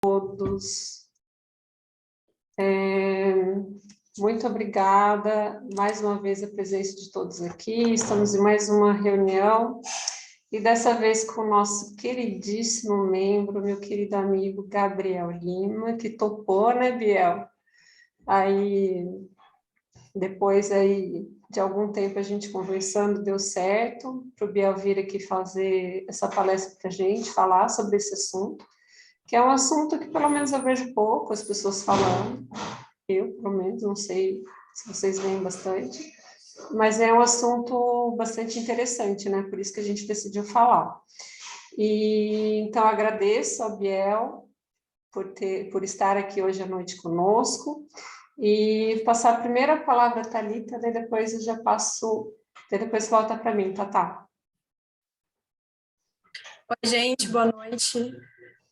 Todos. Muito obrigada, mais uma vez a presença de todos aqui, estamos em mais uma reunião, e dessa vez com o nosso queridíssimo membro, meu querido amigo Gabriel Lima, que topou, né, Biel? Aí, depois aí de algum tempo a gente conversando, deu certo, para o Biel vir aqui fazer essa palestra para a gente, falar sobre esse assunto, que é um assunto que pelo menos eu vejo pouco as pessoas falando, eu pelo menos, não sei se vocês veem bastante, mas é um assunto bastante interessante, né? Por isso que a gente decidiu falar. E então agradeço ao Biel por estar aqui hoje à noite conosco, e passar a primeira palavra à Thalita, daí depois eu já passo, daí depois volta para mim, Tatá. Oi, gente, boa noite.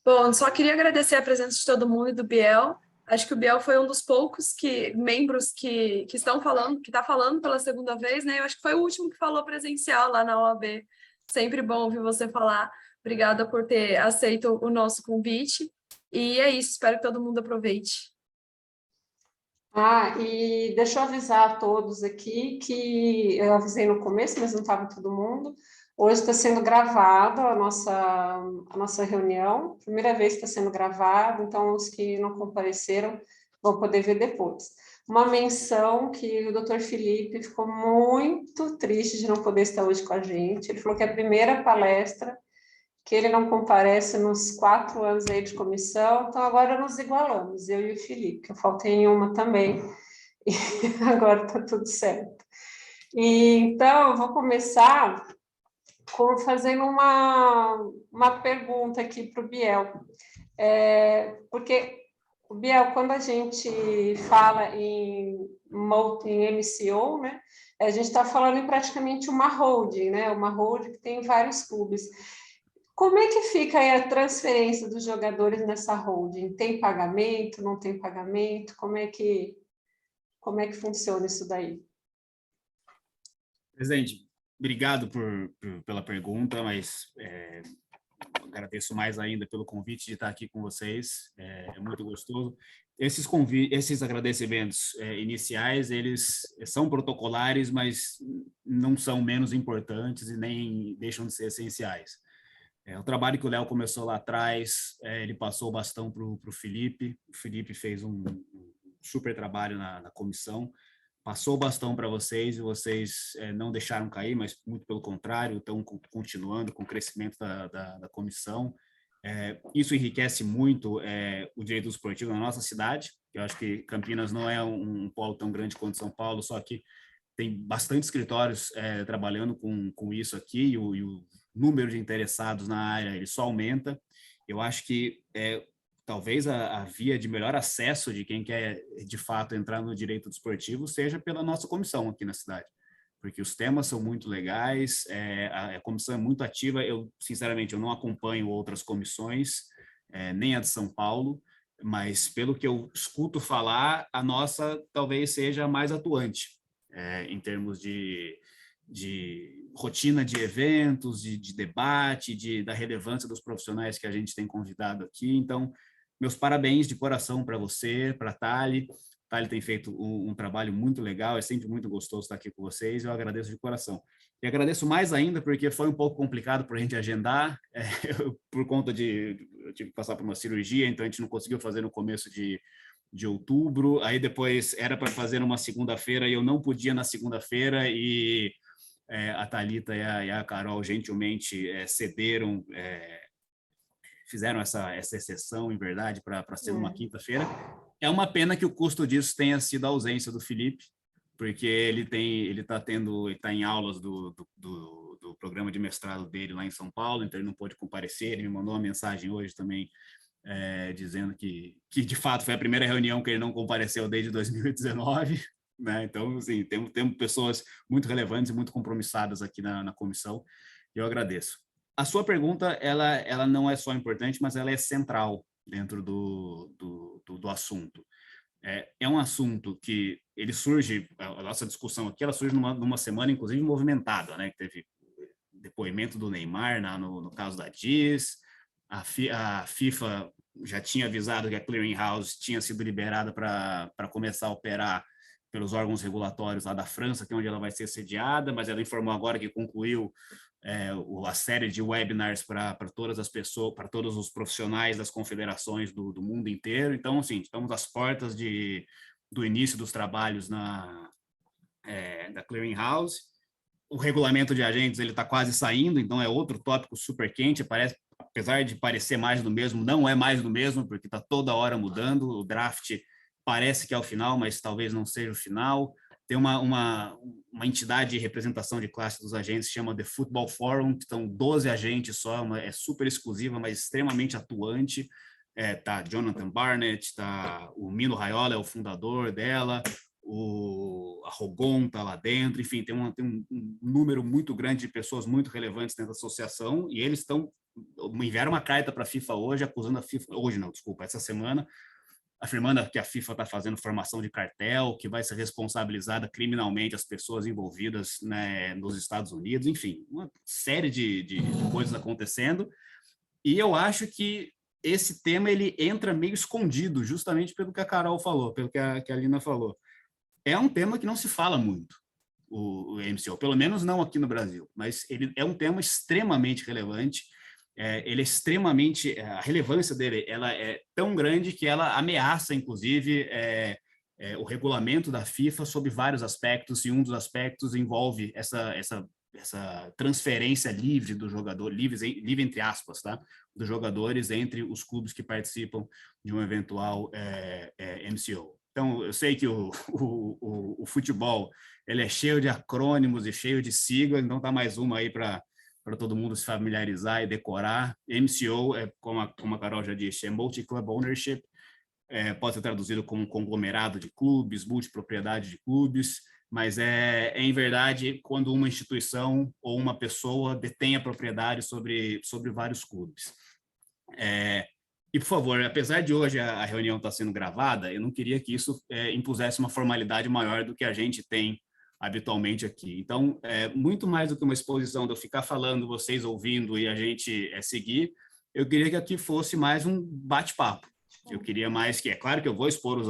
Bom, só queria agradecer a presença de todo mundo e do Biel. Acho que o Biel foi um dos poucos membros que estão falando, que está falando pela segunda vez, né? Eu acho que foi o último que falou presencial lá na OAB. Sempre bom ouvir você falar. Obrigada por ter aceito o nosso convite. E é isso, espero que todo mundo aproveite. E deixa eu avisar a todos aqui que eu avisei no começo, mas não estava todo mundo. Hoje está sendo gravada a nossa reunião, primeira vez que está sendo gravado, então os que não compareceram vão poder ver depois. Uma menção que o Dr. Felipe ficou muito triste de não poder estar hoje com a gente. Ele falou que é a primeira palestra que ele não comparece nos 4 anos aí de comissão, então agora nos igualamos, eu e o Felipe, que eu faltei em uma também, e agora está tudo certo. Então, eu vou começar fazendo uma pergunta aqui para o Biel, porque, Biel, quando a gente fala em MCO, né, a gente está falando em praticamente uma holding, né, uma holding que tem vários clubes. Como é que fica aí a transferência dos jogadores nessa holding? Tem pagamento, não tem pagamento? Como é que funciona isso daí? Presidente, obrigado pela pergunta, mas agradeço mais ainda pelo convite de estar aqui com vocês, é muito gostoso. Esses agradecimentos iniciais, eles são protocolares, mas não são menos importantes e nem deixam de ser essenciais. O trabalho que o Léo começou lá atrás, ele passou o bastão para o Felipe. O Felipe fez um super trabalho na comissão, passou o bastão para vocês e vocês não deixaram cair, mas muito pelo contrário, estão continuando com o crescimento da comissão. Isso enriquece muito o direito esportivo na nossa cidade. Eu acho que Campinas não é um polo tão grande quanto São Paulo, só que tem bastante escritórios trabalhando com isso aqui, e o número de interessados na área ele só aumenta. Eu acho que talvez a via de melhor acesso de quem quer de fato entrar no direito desportivo seja pela nossa comissão aqui na cidade, porque os temas são muito legais, a comissão é muito ativa. Eu sinceramente eu não acompanho outras comissões, nem a de São Paulo, mas pelo que eu escuto falar, a nossa talvez seja a mais atuante em termos de rotina de eventos, de debate, da relevância dos profissionais que a gente tem convidado aqui. Então, meus parabéns de coração para você, para a Thali. A Thali tem feito um trabalho muito legal, é sempre muito gostoso estar aqui com vocês, eu agradeço de coração. E agradeço mais ainda porque foi um pouco complicado para a gente agendar, por conta eu tive que passar por uma cirurgia, então a gente não conseguiu fazer no começo de outubro, aí depois era para fazer numa segunda-feira e eu não podia na segunda-feira, e a Thalita e a Carol gentilmente cederam, fizeram essa exceção, em verdade, para ser numa quinta-feira. É uma pena que o custo disso tenha sido a ausência do Felipe, porque ele está em aulas do programa de mestrado dele lá em São Paulo, então ele não pôde comparecer. Ele me mandou uma mensagem hoje também, dizendo que de fato foi a primeira reunião que ele não compareceu desde 2019, né? Então, assim, temos pessoas muito relevantes e muito compromissadas aqui na comissão, e eu agradeço. A sua pergunta, ela não é só importante, mas ela é central dentro do assunto. É um assunto que ele surge, a nossa discussão aqui, ela surge numa semana, inclusive, movimentada, né? Que teve depoimento do Neymar no caso da DIS, a FIFA já tinha avisado que a Clearing House tinha sido liberada para começar a operar pelos órgãos regulatórios lá da França, que é onde ela vai ser sediada, mas ela informou agora que concluiu a série de webinars para todas as pessoas, para todos os profissionais das confederações do mundo inteiro. Então, assim, estamos às portas do início dos trabalhos da Clearing House. O regulamento de agentes ele está quase saindo, então é outro tópico super quente. Apesar de parecer mais do mesmo, não é mais do mesmo, porque está toda hora mudando. O draft parece que é o final, mas talvez não seja o final. Tem uma entidade de representação de classe dos agentes, chama The Football Forum, que estão 12 agentes só, é super exclusiva, mas extremamente atuante. Tá Jonathan Barnett, tá o Mino Raiola, é o fundador dela, a Rogon está lá dentro, enfim, tem um número muito grande de pessoas muito relevantes dentro da associação, e eles enviaram uma carta para a FIFA hoje, acusando a FIFA, essa semana, afirmando que a FIFA está fazendo formação de cartel, que vai ser responsabilizada criminalmente as pessoas envolvidas, né, nos Estados Unidos, enfim, uma série de coisas acontecendo, e eu acho que esse tema ele entra meio escondido, justamente pelo que a Carol falou, pelo que a Lina falou. É um tema que não se fala muito, o MCO, pelo menos não aqui no Brasil, mas ele é um tema extremamente relevante, ele é extremamente, a relevância dele ela é tão grande que ela ameaça, inclusive, o regulamento da FIFA sob vários aspectos, e um dos aspectos envolve essa transferência livre do jogador, livre entre aspas, tá? Dos jogadores entre os clubes que participam de um eventual MCO. Então, eu sei que o futebol ele é cheio de acrônimos e cheio de siglas, então tá mais uma aí para todo mundo se familiarizar e decorar. MCO, como a Carol já disse, é Multi-Club Ownership, pode ser traduzido como conglomerado de clubes, multipropriedade de clubes, mas em verdade, quando uma instituição ou uma pessoa detém a propriedade sobre vários clubes. E, por favor, apesar de hoje a reunião estar sendo gravada, eu não queria que isso impusesse uma formalidade maior do que a gente tem habitualmente aqui. Então, muito mais do que uma exposição de eu ficar falando, vocês ouvindo e a gente seguir, eu queria que aqui fosse mais um bate-papo. Eu queria mais que, é claro que eu vou expor os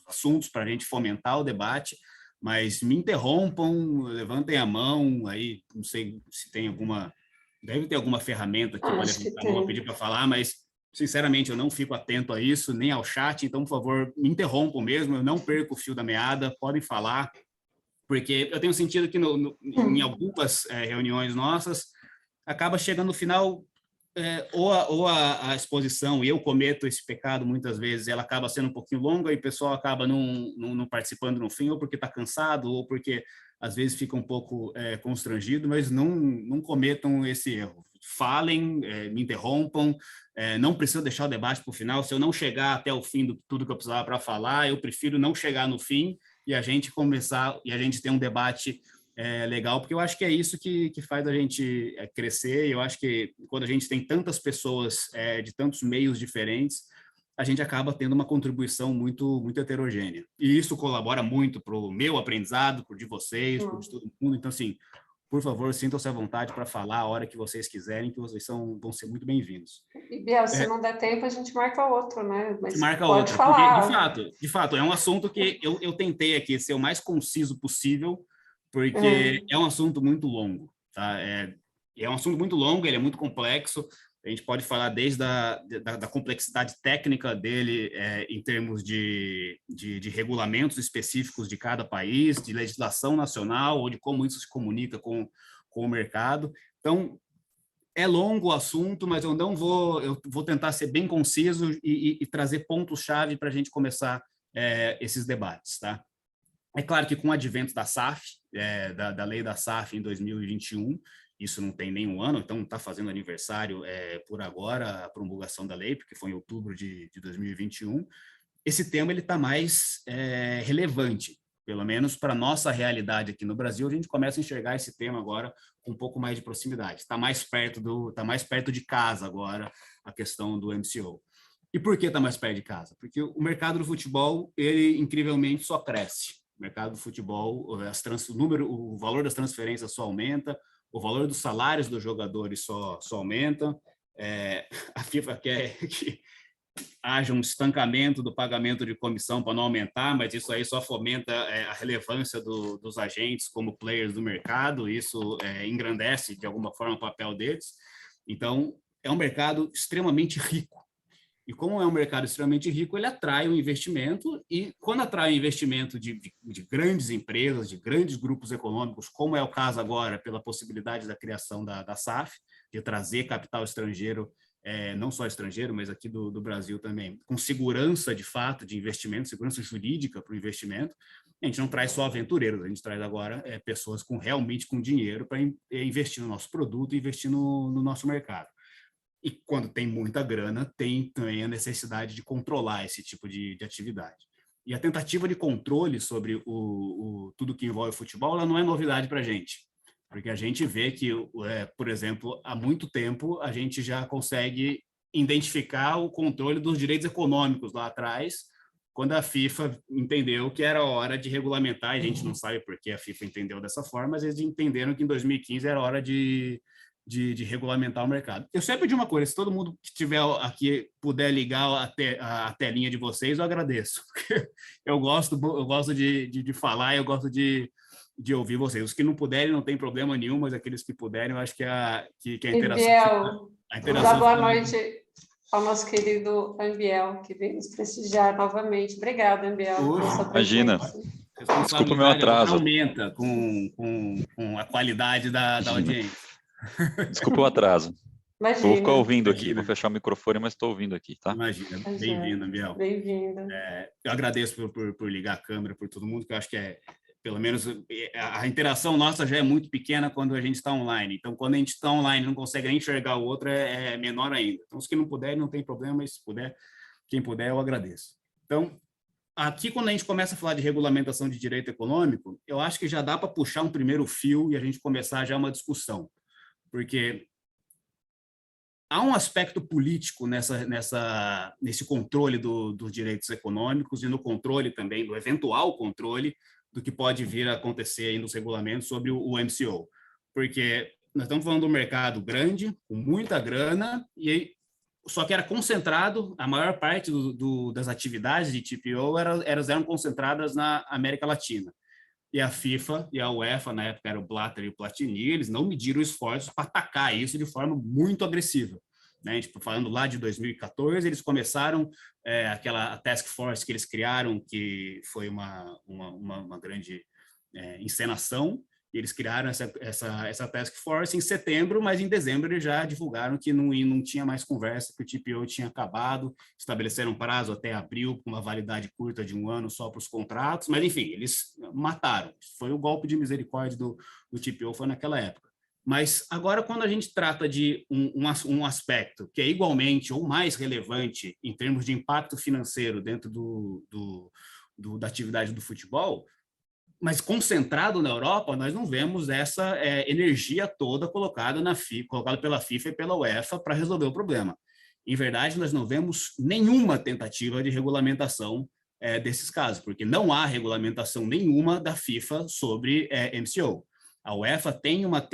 assuntos para a gente fomentar o debate, mas me interrompam, levantem a mão, aí não sei se tem deve ter alguma ferramenta que pode levantar a mão, pedir para falar, mas sinceramente eu não fico atento a isso, nem ao chat, então por favor me interrompam mesmo, eu não perco o fio da meada, podem falar, porque eu tenho sentido que em algumas reuniões nossas acaba chegando no final ou a exposição, e eu cometo esse pecado muitas vezes, ela acaba sendo um pouquinho longa e o pessoal acaba não participando no fim, ou porque está cansado, ou porque às vezes fica um pouco constrangido, mas não cometam esse erro. Falem, me interrompam, não preciso deixar o debate para o final. Se eu não chegar até o fim de tudo que eu precisava para falar, eu prefiro não chegar no fim e a gente começar, e a gente ter um debate legal, porque eu acho que é isso que faz a gente crescer, e eu acho que quando a gente tem tantas pessoas de tantos meios diferentes, a gente acaba tendo uma contribuição muito, muito heterogênea. E isso colabora muito para o meu aprendizado, para o de vocês, para o de todo mundo. Então, assim, por favor, sintam-se à vontade para falar a hora que vocês quiserem, que vocês vão ser muito bem-vindos. E, Biel, se não der tempo, a gente marca outro, né? Mas marca pode outra, falar. Porque, de fato, é um assunto que eu tentei aqui ser o mais conciso possível, porque é um assunto muito longo, tá? É um assunto muito longo, ele é muito complexo. A gente pode falar desde da complexidade técnica dele em termos de regulamentos específicos de cada país, de legislação nacional, ou de como isso se comunica com o mercado. Então, é longo o assunto, mas eu vou tentar ser bem conciso e trazer pontos-chave para a gente começar esses debates, tá? É claro que com o advento da SAF, da lei da SAF em 2021, isso não tem nenhum ano, então está fazendo aniversário por agora, a promulgação da lei, porque foi em outubro de 2021, esse tema está mais relevante, pelo menos para a nossa realidade aqui no Brasil, a gente começa a enxergar esse tema agora com um pouco mais de proximidade, está mais perto de casa agora a questão do MCO. E por que está mais perto de casa? Porque o mercado do futebol, ele incrivelmente só cresce. O mercado do futebol, o valor das transferências só aumenta, o valor dos salários dos jogadores só aumenta, A FIFA quer que haja um estancamento do pagamento de comissão para não aumentar, mas isso aí só fomenta a relevância dos agentes como players do mercado, isso engrandece de alguma forma o papel deles. Então, é um mercado extremamente rico. E como é um mercado extremamente rico, ele atrai o investimento, e quando atrai o investimento de grandes empresas, de grandes grupos econômicos, como é o caso agora, pela possibilidade da criação da SAF, de trazer capital estrangeiro, não só estrangeiro, mas aqui do Brasil também, com segurança de fato de investimento, segurança jurídica para o investimento, a gente não traz só aventureiros, a gente traz agora pessoas realmente com dinheiro para investir no nosso produto e investir no nosso mercado. E quando tem muita grana, tem também a necessidade de controlar esse tipo de atividade. E a tentativa de controle sobre tudo que envolve o futebol, ela não é novidade para a gente, porque a gente vê que, por exemplo, há muito tempo a gente já consegue identificar o controle dos direitos econômicos lá atrás, quando a FIFA entendeu que era hora de regulamentar, a gente não sabe por que a FIFA entendeu dessa forma, mas eles entenderam que em 2015 era hora de regulamentar o mercado. Eu sempre digo uma coisa, se todo mundo que estiver aqui puder ligar a telinha de vocês, eu agradeço. Eu gosto de falar, eu gosto de ouvir vocês. Os que não puderem, não tem problema nenhum, mas aqueles que puderem, eu acho que a interação... Dá boa noite ao nosso querido Ambiel, que veio nos prestigiar novamente. Obrigada, Ambiel. Imagina. Desculpa o meu atraso. Aumenta com a qualidade da audiência. Desculpa o atraso. Imagina. Vou ficar ouvindo aqui, vou fechar o microfone, mas estou ouvindo aqui, tá? Imagina. Bem-vindo, Ambiel. Bem-vindo. Eu agradeço por ligar a câmera, por todo mundo, que eu acho que pelo menos, a interação nossa já é muito pequena quando a gente está online. Então, quando a gente está online e não consegue nem enxergar o outro, é menor ainda. Então, os que não puderem, não tem problema, mas se puder, quem puder, eu agradeço. Então, aqui, quando a gente começa a falar de regulamentação de direito econômico, eu acho que já dá para puxar um primeiro fio e a gente começar já uma discussão. Porque há um aspecto político nesse controle dos direitos econômicos e no controle também, do eventual controle do que pode vir a acontecer aí nos regulamentos sobre o MCO. Porque nós estamos falando de um mercado grande, com muita grana, só que era concentrado, a maior parte das atividades de TPO eram concentradas na América Latina. E a FIFA e a UEFA, na época era o Blatter e o Platini, eles não mediram esforços para atacar isso de forma muito agressiva. Né? Tipo, falando lá de 2014, eles começaram aquela task force que eles criaram, que foi uma grande encenação, e eles criaram essa task force em setembro, mas em dezembro eles já divulgaram que não tinha mais conversa, que o TPO tinha acabado, estabeleceram um prazo até abril, com uma validade curta de 1 ano só para os contratos, mas enfim, eles mataram. Foi o golpe de misericórdia do TPO, foi naquela época. Mas agora, quando a gente trata de um aspecto que é igualmente ou mais relevante em termos de impacto financeiro dentro da atividade do futebol, mas concentrado na Europa, nós não vemos essa energia toda colocada pela FIFA e pela UEFA para resolver o problema. Em verdade, nós não vemos nenhuma tentativa de regulamentação desses casos, porque não há regulamentação nenhuma da FIFA sobre MCO. A UEFA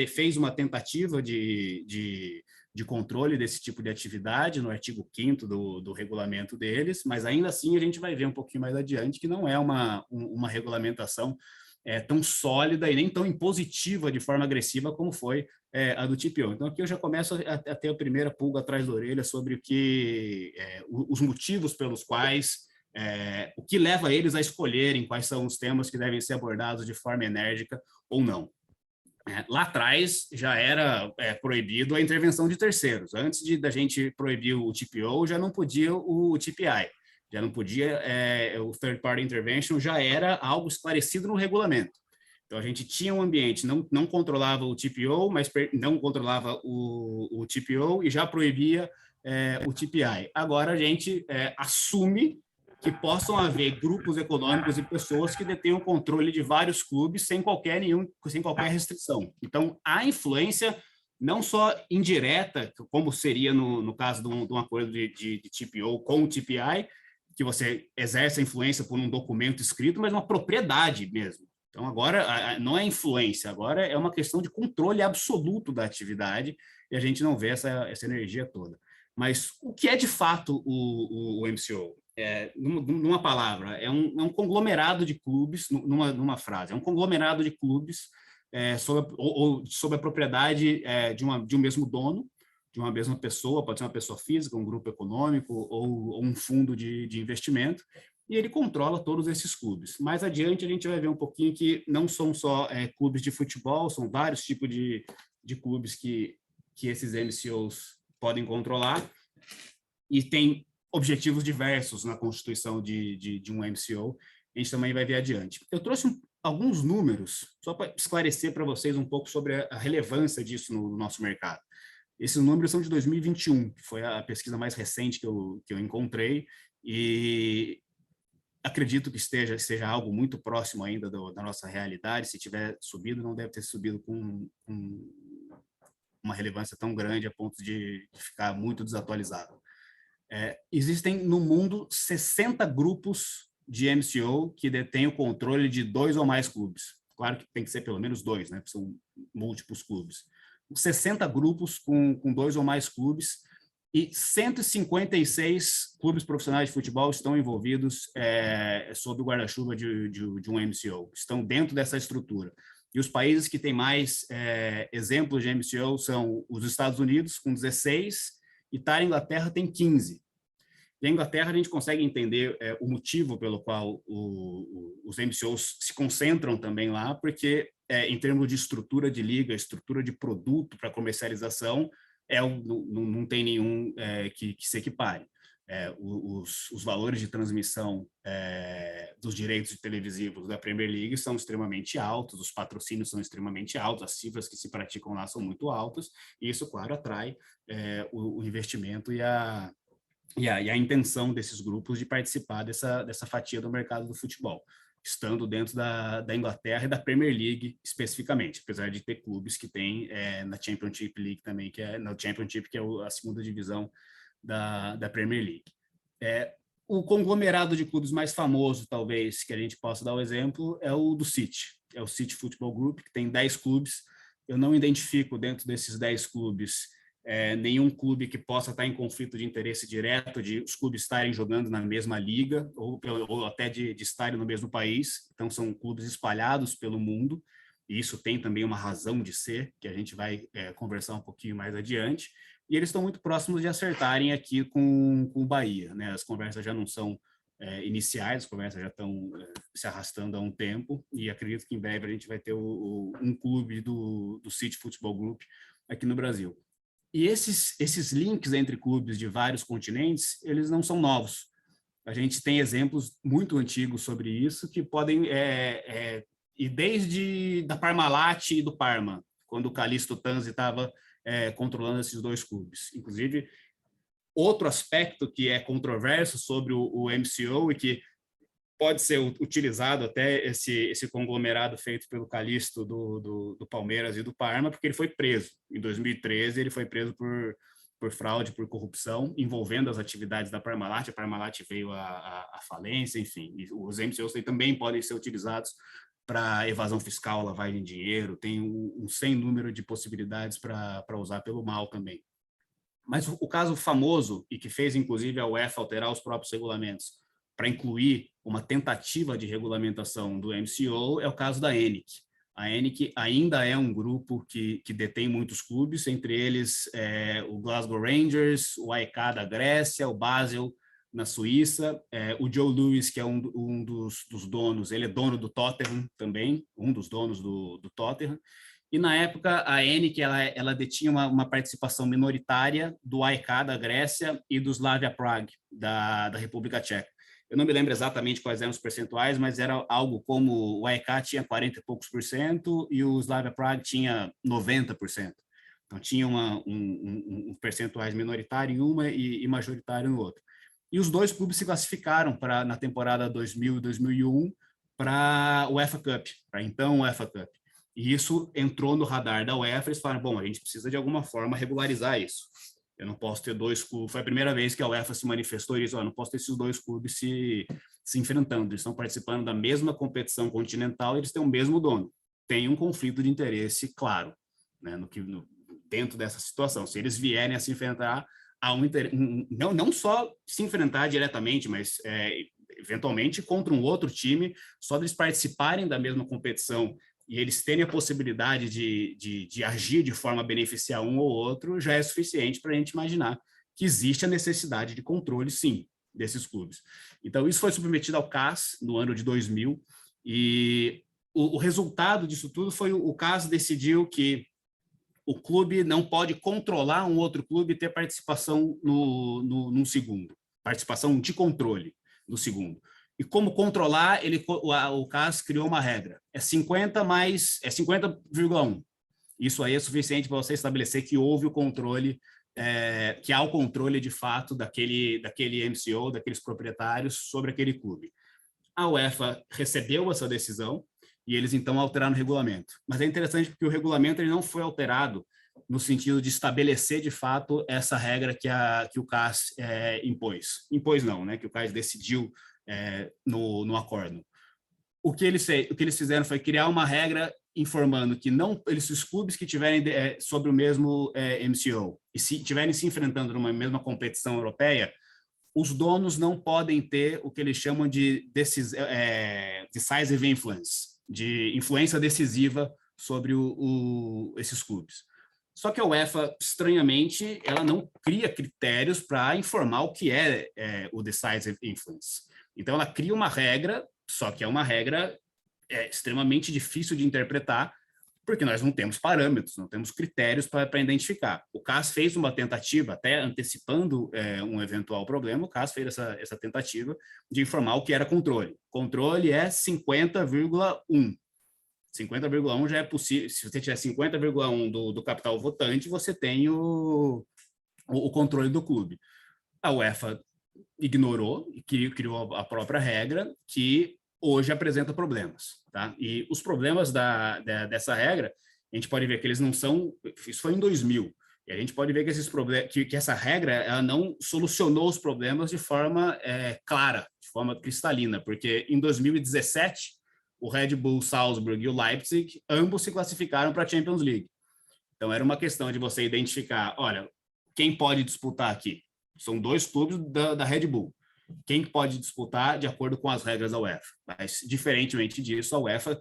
fez uma tentativa de controle desse tipo de atividade no artigo 5º do regulamento deles, mas ainda assim a gente vai ver um pouquinho mais adiante que não é uma regulamentação tão sólida e nem tão impositiva de forma agressiva como foi a do TPO. Então aqui eu já começo a ter a primeira pulga atrás da orelha sobre os motivos pelos quais o que leva eles a escolherem quais são os temas que devem ser abordados de forma enérgica ou não. Lá atrás já era proibido a intervenção de terceiros. Antes da gente proibir o TPO, já não podia o TPI, já não podia o Third Party Intervention, já era algo esclarecido no regulamento. Então a gente tinha um ambiente, não controlava o TPO, mas não controlava o TPO e já proibia o TPI. Agora a gente assume que possam haver grupos econômicos e pessoas que detenham controle de vários clubes sem qualquer restrição. Então, há influência não só indireta, como seria no caso de um acordo de TPO com o TPI, que você exerce a influência por um documento escrito, mas uma propriedade mesmo. Então, agora, não é influência, agora é uma questão de controle absoluto da atividade, e a gente não vê essa energia toda. Mas o que é, de fato, o MCO? Numa palavra, é um conglomerado de clubes, numa frase, é um conglomerado de clubes sob a propriedade de um mesmo dono, de uma mesma pessoa, pode ser uma pessoa física, um grupo econômico ou um fundo de investimento, e ele controla todos esses clubes. Mais adiante, a gente vai ver um pouquinho que não são só clubes de futebol, são vários tipos de clubes que esses MCOs podem controlar, e tem objetivos diversos na constituição de um MCO, a gente também vai ver adiante. Eu trouxe alguns números, só para esclarecer para vocês um pouco sobre a relevância disso no nosso mercado. Esses números são de 2021, que foi a pesquisa mais recente que eu encontrei, e acredito que seja algo muito próximo ainda da nossa realidade. Se tiver subido, não deve ter subido com uma relevância tão grande a ponto de ficar muito desatualizado. Existem no mundo 60 grupos de MCO que detêm o controle de 2 ou mais clubes. Claro que tem que ser pelo menos 2, né? São múltiplos clubes. 60 grupos com 2 ou mais clubes, e 156 clubes profissionais de futebol estão envolvidos sob o guarda-chuva de um MCO, estão dentro dessa estrutura. E os países que têm mais exemplos de MCO são os Estados Unidos, com 16, e a Inglaterra tem 15. E a Inglaterra, a gente consegue entender o motivo pelo qual os MCOs se concentram também lá, porque em termos de estrutura de liga, estrutura de produto para comercialização, não tem nenhum que se equipare. Os valores de transmissão dos direitos televisivos da Premier League são extremamente altos, os patrocínios são extremamente altos, as cifras que se praticam lá são muito altas, e isso, claro, atrai o investimento e a intenção desses grupos de participar dessa fatia do mercado do futebol, estando dentro da Inglaterra e da Premier League especificamente, apesar de ter clubes que têm na Championship League também, que é na Championship, que é a segunda divisão da Premier League. O conglomerado de clubes mais famoso, talvez, que a gente possa dar o exemplo, é o do City. É o City Football Group, que tem 10 clubes. Eu não identifico dentro desses 10 clubes nenhum clube que possa estar em conflito de interesse direto de os clubes estarem jogando na mesma liga ou até de estarem no mesmo país. Então, são clubes espalhados pelo mundo, e isso tem também uma razão de ser, que a gente vai conversar um pouquinho mais adiante, e eles estão muito próximos de acertarem aqui com o Bahia, né? As conversas já não são iniciais, as conversas já estão se arrastando há um tempo, e acredito que em breve a gente vai ter um clube do City Football Group aqui no Brasil. E esses links entre clubes de vários continentes, eles não são novos. A gente tem exemplos muito antigos sobre isso, que podem ir desde da Parmalat e do Parma, quando o Calixto Tanzi estava controlando esses 2 clubes. Inclusive, outro aspecto que é controverso sobre o MCO e que pode ser utilizado até esse conglomerado feito pelo Calixto do Palmeiras e do Parma, porque ele foi preso. Em 2013, ele foi preso por fraude, por corrupção, envolvendo as atividades da Parmalat. A Parmalat veio à falência, enfim. E os MCOs também podem ser utilizados para evasão fiscal, lavagem de dinheiro, tem um sem número de possibilidades para usar pelo mal também. Mas o caso famoso, e que fez, inclusive, a UEFA alterar os próprios regulamentos, para incluir uma tentativa de regulamentação do MCO, é o caso da ENIC. A ENIC ainda é um grupo que detém muitos clubes, entre eles o Glasgow Rangers, o AEK da Grécia, o Basel na Suíça, o Joe Lewis, que é um dos donos, ele é dono do Tottenham também, um dos donos do Tottenham, e na época a ENIC ela detinha uma participação minoritária do AEK da Grécia e do Slavia Prague da República Tcheca. Eu não me lembro exatamente quais eram os percentuais, mas era algo como o AEK tinha 40 e poucos por cento e o Slavia Prague tinha 90%. Então, tinha um percentuais minoritário em uma e majoritário no outro. E os 2 clubes se classificaram na temporada 2000 e 2001 para o UEFA Cup, para então o UEFA Cup. E isso entrou no radar da UEFA, eles falaram, bom, a gente precisa de alguma forma regularizar isso. Eu não posso ter 2 clubes. Foi a primeira vez que a UEFA se manifestou isso. Eu não posso ter esses 2 clubes se enfrentando. Eles estão participando da mesma competição continental, eles têm o mesmo dono. Tem um conflito de interesse claro, né, dentro dessa situação, se eles vierem a se enfrentar a não só se enfrentar diretamente, mas eventualmente contra um outro time, só deles participarem da mesma competição e eles terem a possibilidade de agir de forma a beneficiar um ou outro, já é suficiente para a gente imaginar que existe a necessidade de controle, sim, desses clubes. Então, isso foi submetido ao CAS no ano de 2000, e o resultado disso tudo foi o CAS decidiu que o clube não pode controlar um outro clube e ter participação num segundo, participação de controle no segundo. E como controlar, o CAS criou uma regra, é 50,1. Isso aí é suficiente para você estabelecer que houve o controle, que há o controle de fato daquele MCO, daqueles proprietários sobre aquele clube. A UEFA recebeu essa decisão e eles então alteraram o regulamento. Mas é interessante porque o regulamento ele não foi alterado no sentido de estabelecer de fato essa regra que o CAS impôs. Impôs não, né? Que o CAS decidiu no acórdão. O que eles fizeram foi criar uma regra informando que os clubes que tiverem sobre o mesmo MCO e se tiverem se enfrentando numa mesma competição europeia, os donos não podem ter o que eles chamam de decisive influence, de influência decisiva sobre esses clubes. Só que a UEFA, estranhamente, ela não cria critérios para informar o que é o decisive influence. Então, ela cria uma regra, só que é uma regra extremamente difícil de interpretar, porque nós não temos parâmetros, não temos critérios para identificar. O CAS fez uma tentativa, até antecipando um eventual problema, o CAS fez essa tentativa de informar o que era controle. Controle é 50,1. 50,1 já é possível, se você tiver 50,1 do capital votante, você tem o controle do clube. A UEFA ignorou e criou a própria regra, que hoje apresenta problemas, tá? E os problemas dessa regra, a gente pode ver que eles não são... Isso foi em 2000, e a gente pode ver que esses problemas, que essa regra ela não solucionou os problemas de forma clara, de forma cristalina, porque em 2017, o Red Bull Salzburg e o Leipzig, ambos se classificaram para a Champions League. Então, era uma questão de você identificar, olha, quem pode disputar aqui? São dois clubes da Red Bull. Quem pode disputar de acordo com as regras da UEFA? Mas, diferentemente disso, a UEFA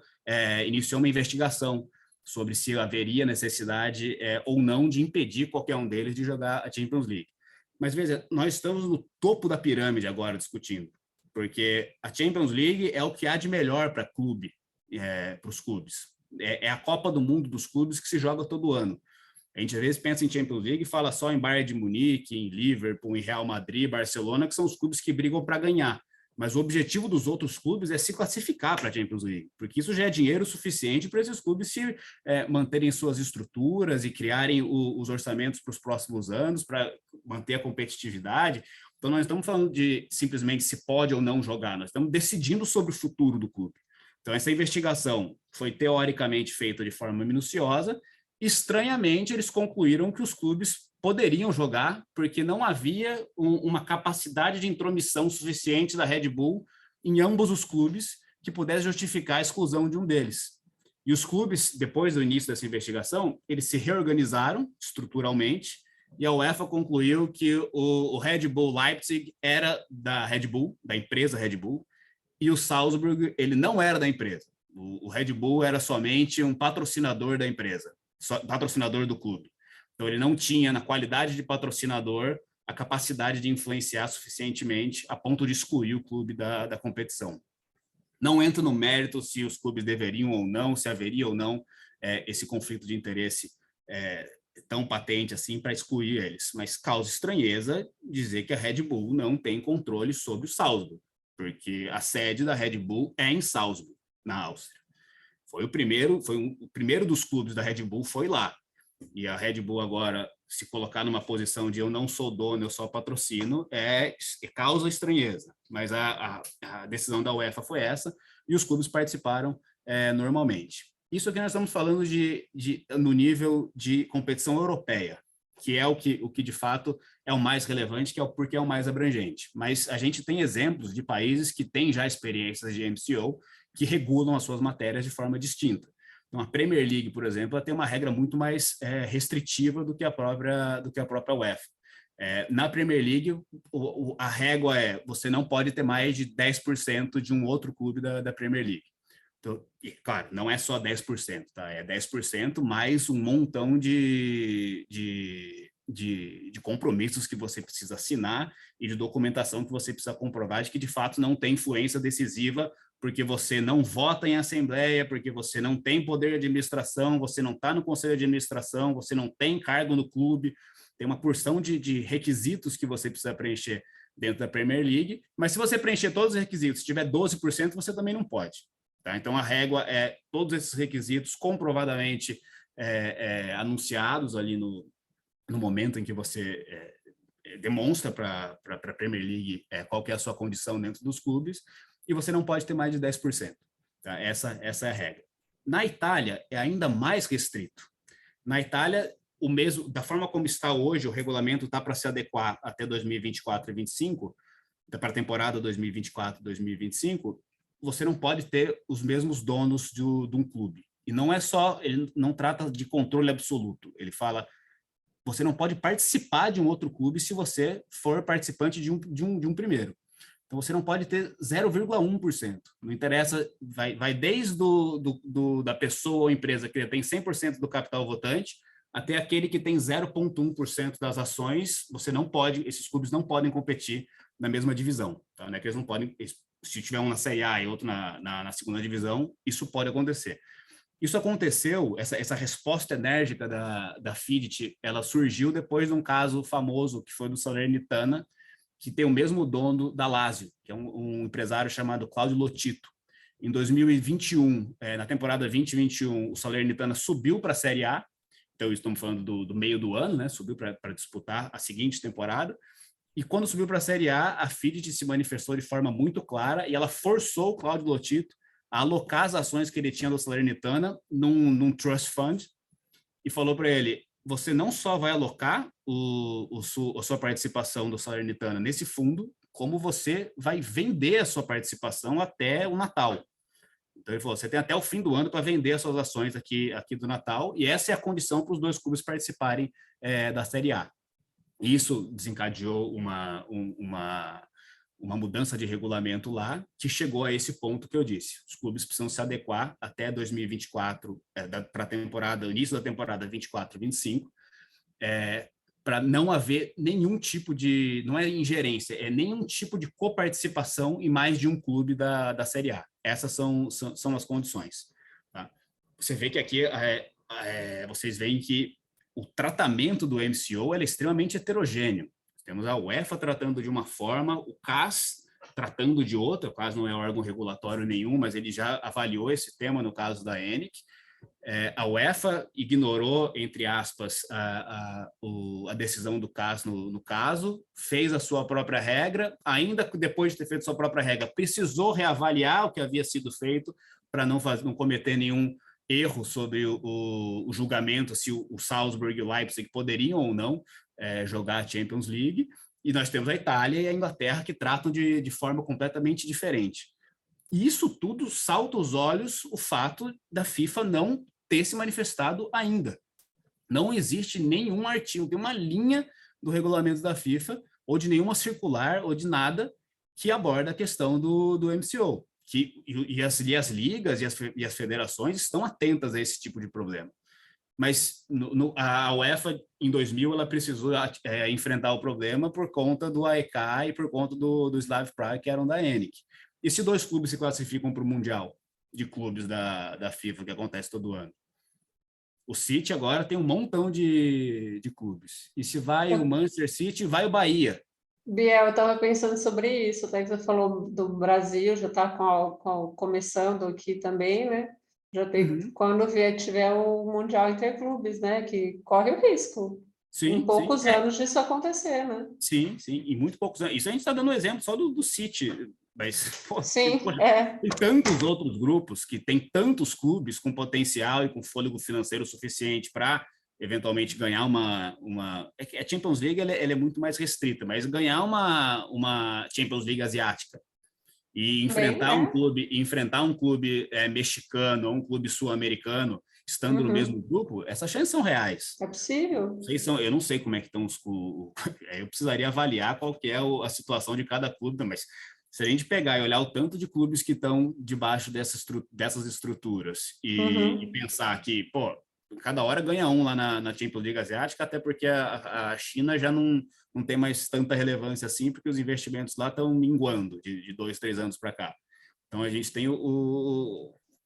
iniciou uma investigação sobre se haveria necessidade ou não de impedir qualquer um deles de jogar a Champions League. Mas, veja, nós estamos no topo da pirâmide agora discutindo, porque a Champions League é o que há de melhor para os clubes. É a Copa do Mundo dos clubes que se joga todo ano. A gente às vezes pensa em Champions League e fala só em Bayern de Munique, em Liverpool, em Real Madrid, Barcelona, que são os clubes que brigam para ganhar. Mas o objetivo dos outros clubes é se classificar para a Champions League, porque isso já é dinheiro suficiente para esses clubes se manterem suas estruturas e criarem os orçamentos para os próximos anos, para manter a competitividade. Então, nós estamos falando de simplesmente se pode ou não jogar, nós estamos decidindo sobre o futuro do clube. Então, essa investigação foi teoricamente feita de forma minuciosa. Estranhamente, eles concluíram que os clubes poderiam jogar, porque não havia uma capacidade de intromissão suficiente da Red Bull em ambos os clubes que pudesse justificar a exclusão de um deles. E os clubes, depois do início dessa investigação, eles se reorganizaram estruturalmente, e a UEFA concluiu que o Red Bull Leipzig era da Red Bull, da empresa Red Bull, e o Salzburg, ele não era da empresa. O Red Bull era somente um patrocinador da empresa, patrocinador do clube. Então, ele não tinha, na qualidade de patrocinador, a capacidade de influenciar suficientemente a ponto de excluir o clube da competição. Não entro no mérito se os clubes deveriam ou não, se haveria ou não esse conflito de interesse tão patente assim para excluir eles, mas causa estranheza dizer que a Red Bull não tem controle sobre o Salzburg, porque a sede da Red Bull é em Salzburg, na Áustria. Foi o primeiro dos clubes da Red Bull foi lá. E a Red Bull agora se colocar numa posição de eu não sou dono, eu só patrocino, causa estranheza. Mas a decisão da UEFA foi essa, e os clubes participaram normalmente. Isso aqui nós estamos falando no nível de competição europeia, que é o que de fato é o mais relevante, porque é o mais abrangente. Mas a gente tem exemplos de países que têm já experiências de MCO, que regulam as suas matérias de forma distinta. Então, a Premier League, por exemplo, ela tem uma regra muito mais restritiva do que a própria UEFA. Na Premier League, a régua você não pode ter mais de 10% de um outro clube da Premier League. Então, e, claro, não é só 10%, tá? É 10% mais um montão de compromissos que você precisa assinar e de documentação que você precisa comprovar de que, de fato, não tem influência decisiva, porque você não vota em assembleia, porque você não tem poder de administração, você não está no conselho de administração, você não tem cargo no clube, tem uma porção de requisitos que você precisa preencher dentro da Premier League, mas se você preencher todos os requisitos, se tiver 12%, você também não pode. Tá? Então, a régua é todos esses requisitos comprovadamente anunciados ali no momento em que você demonstra para a Premier League qual que é a sua condição dentro dos clubes, e você não pode ter mais de 10%. Tá? Essa é a regra. Na Itália, é ainda mais restrito. Na Itália, da forma como está hoje, o regulamento está para se adequar até 2024 e 2025, para a temporada 2024 e 2025, você não pode ter os mesmos donos de um clube. E não é só, ele não trata de controle absoluto, ele fala, você não pode participar de um outro clube se você for participante de um primeiro. Então, você não pode ter 0,1%. Não interessa, vai desde da pessoa ou empresa que tem 100% do capital votante até aquele que tem 0,1% das ações. Esses clubes não podem competir na mesma divisão. Tá? Não é que eles não podem, se tiver um na Série A e outro na segunda divisão, isso pode acontecer. Isso aconteceu, essa resposta enérgica da FIDIT, ela surgiu depois de um caso famoso que foi do Salernitana, que tem o mesmo dono da Lazio, que é um empresário chamado Claudio Lotito. Em 2021, na temporada 2021, o Salernitana subiu para a Série A, então estamos falando do meio do ano, né? Subiu para disputar a seguinte temporada, e quando subiu para a Série A FIDIT se manifestou de forma muito clara e ela forçou o Claudio Lotito a alocar as ações que ele tinha do Salernitana num trust fund e falou para ele, você não só vai alocar a sua participação do Salernitana nesse fundo, como você vai vender a sua participação até o Natal. Então ele falou, você tem até o fim do ano para vender as suas ações aqui do Natal, e essa é a condição para os dois clubes participarem da Série A. Isso desencadeou uma mudança de regulamento lá, que chegou a esse ponto que eu disse. Os clubes precisam se adequar até 2024, para a temporada, início da temporada 24-25, para não haver nenhum tipo de, não é ingerência, é nenhum tipo de coparticipação em mais de um clube da Série A. Essas são as condições. Tá? Você vê que aqui, vocês veem que o tratamento do MCO é extremamente heterogêneo. Temos a UEFA tratando de uma forma, o CAS tratando de outra. O CAS não é órgão regulatório nenhum, mas ele já avaliou esse tema no caso da ENIC. A UEFA ignorou, entre aspas, a decisão do CAS no caso, fez a sua própria regra, ainda depois de ter feito sua própria regra, precisou reavaliar o que havia sido feito para não cometer nenhum erro sobre o julgamento se o Salzburg e o Leipzig poderiam ou não jogar a Champions League, e nós temos a Itália e a Inglaterra que tratam de forma completamente diferente. E isso tudo salta aos olhos o fato da FIFA não ter se manifestado ainda. Não existe nenhum artigo, tem uma linha do regulamento da FIFA, ou de nenhuma circular, ou de nada, que aborda a questão do MCO. E as ligas e as federações estão atentas a esse tipo de problema. Mas a UEFA, em 2000, ela precisou enfrentar o problema por conta do AEK e por conta do Slavia Prague, que eram da ENIC. E se dois clubes se classificam para o Mundial de clubes da FIFA, que acontece todo ano? O City agora tem um montão de clubes. E se vai o Manchester City, vai o Bahia. Biel, eu estava pensando sobre isso, até que você falou do Brasil, já está começando aqui também, né? Já tem, quando tiver o Mundial Interclubes, né? Que corre o risco. Sim, em poucos anos disso acontecer, né? Sim, em muito poucos anos. Isso a gente está dando um exemplo só do City, mas tem tantos outros grupos que têm tantos clubes com potencial e com fôlego financeiro suficiente para eventualmente ganhar a Champions League ela é muito mais restrita, mas ganhar uma Champions League asiática, E enfrentar um clube mexicano ou um clube sul-americano, estando no mesmo grupo, essas chances são reais. É possível. Eu não sei como é que estão eu precisaria avaliar qual que é a situação de cada clube, mas se a gente pegar e olhar o tanto de clubes que estão debaixo dessas estruturas e pensar que, pô, cada hora ganha um lá na Champions League Asiática, até porque a China já não tem mais tanta relevância assim, porque os investimentos lá estão minguando de 2, 3 anos para cá. Então, a gente tem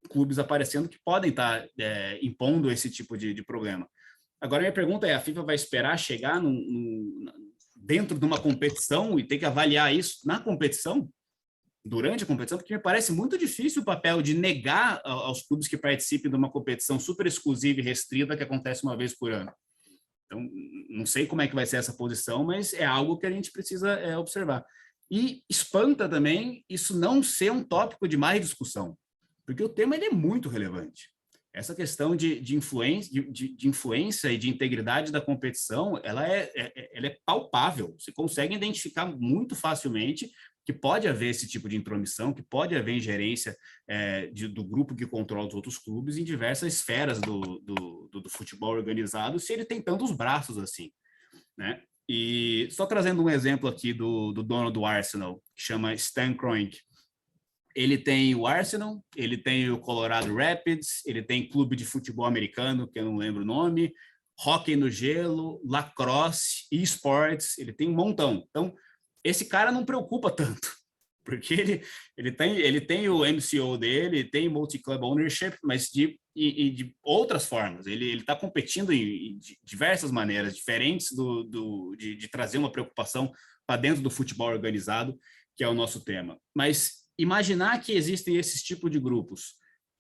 clubes aparecendo que podem estar impondo esse tipo de problema. Agora, minha pergunta é, a FIFA vai esperar chegar dentro de uma competição e ter que avaliar isso na competição? Durante a competição, porque me parece muito difícil o papel de negar aos clubes que participem de uma competição super exclusiva e restrita que acontece uma vez por ano. Então, não sei como é que vai ser essa posição, mas é algo que a gente precisa observar. E espanta também isso não ser um tópico de mais discussão, porque o tema ele é muito relevante. Essa questão de influência e de integridade da competição, ela é palpável. Você consegue identificar muito facilmente que pode haver esse tipo de intromissão, que pode haver ingerência do grupo que controla os outros clubes em diversas esferas do futebol organizado, se ele tem tantos braços assim, né? E só trazendo um exemplo aqui do dono do Arsenal, que chama Stan Kroenke. Ele tem o Arsenal, ele tem o Colorado Rapids, ele tem clube de futebol americano, que eu não lembro o nome, hóquei no gelo, lacrosse, esportes, ele tem um montão. Então, esse cara não preocupa tanto, porque ele tem o MCO dele, tem multi-club ownership, mas de outras formas. Ele está competindo de diversas maneiras diferentes de trazer uma preocupação para dentro do futebol organizado, que é o nosso tema. Mas imaginar que existem esses tipos de grupos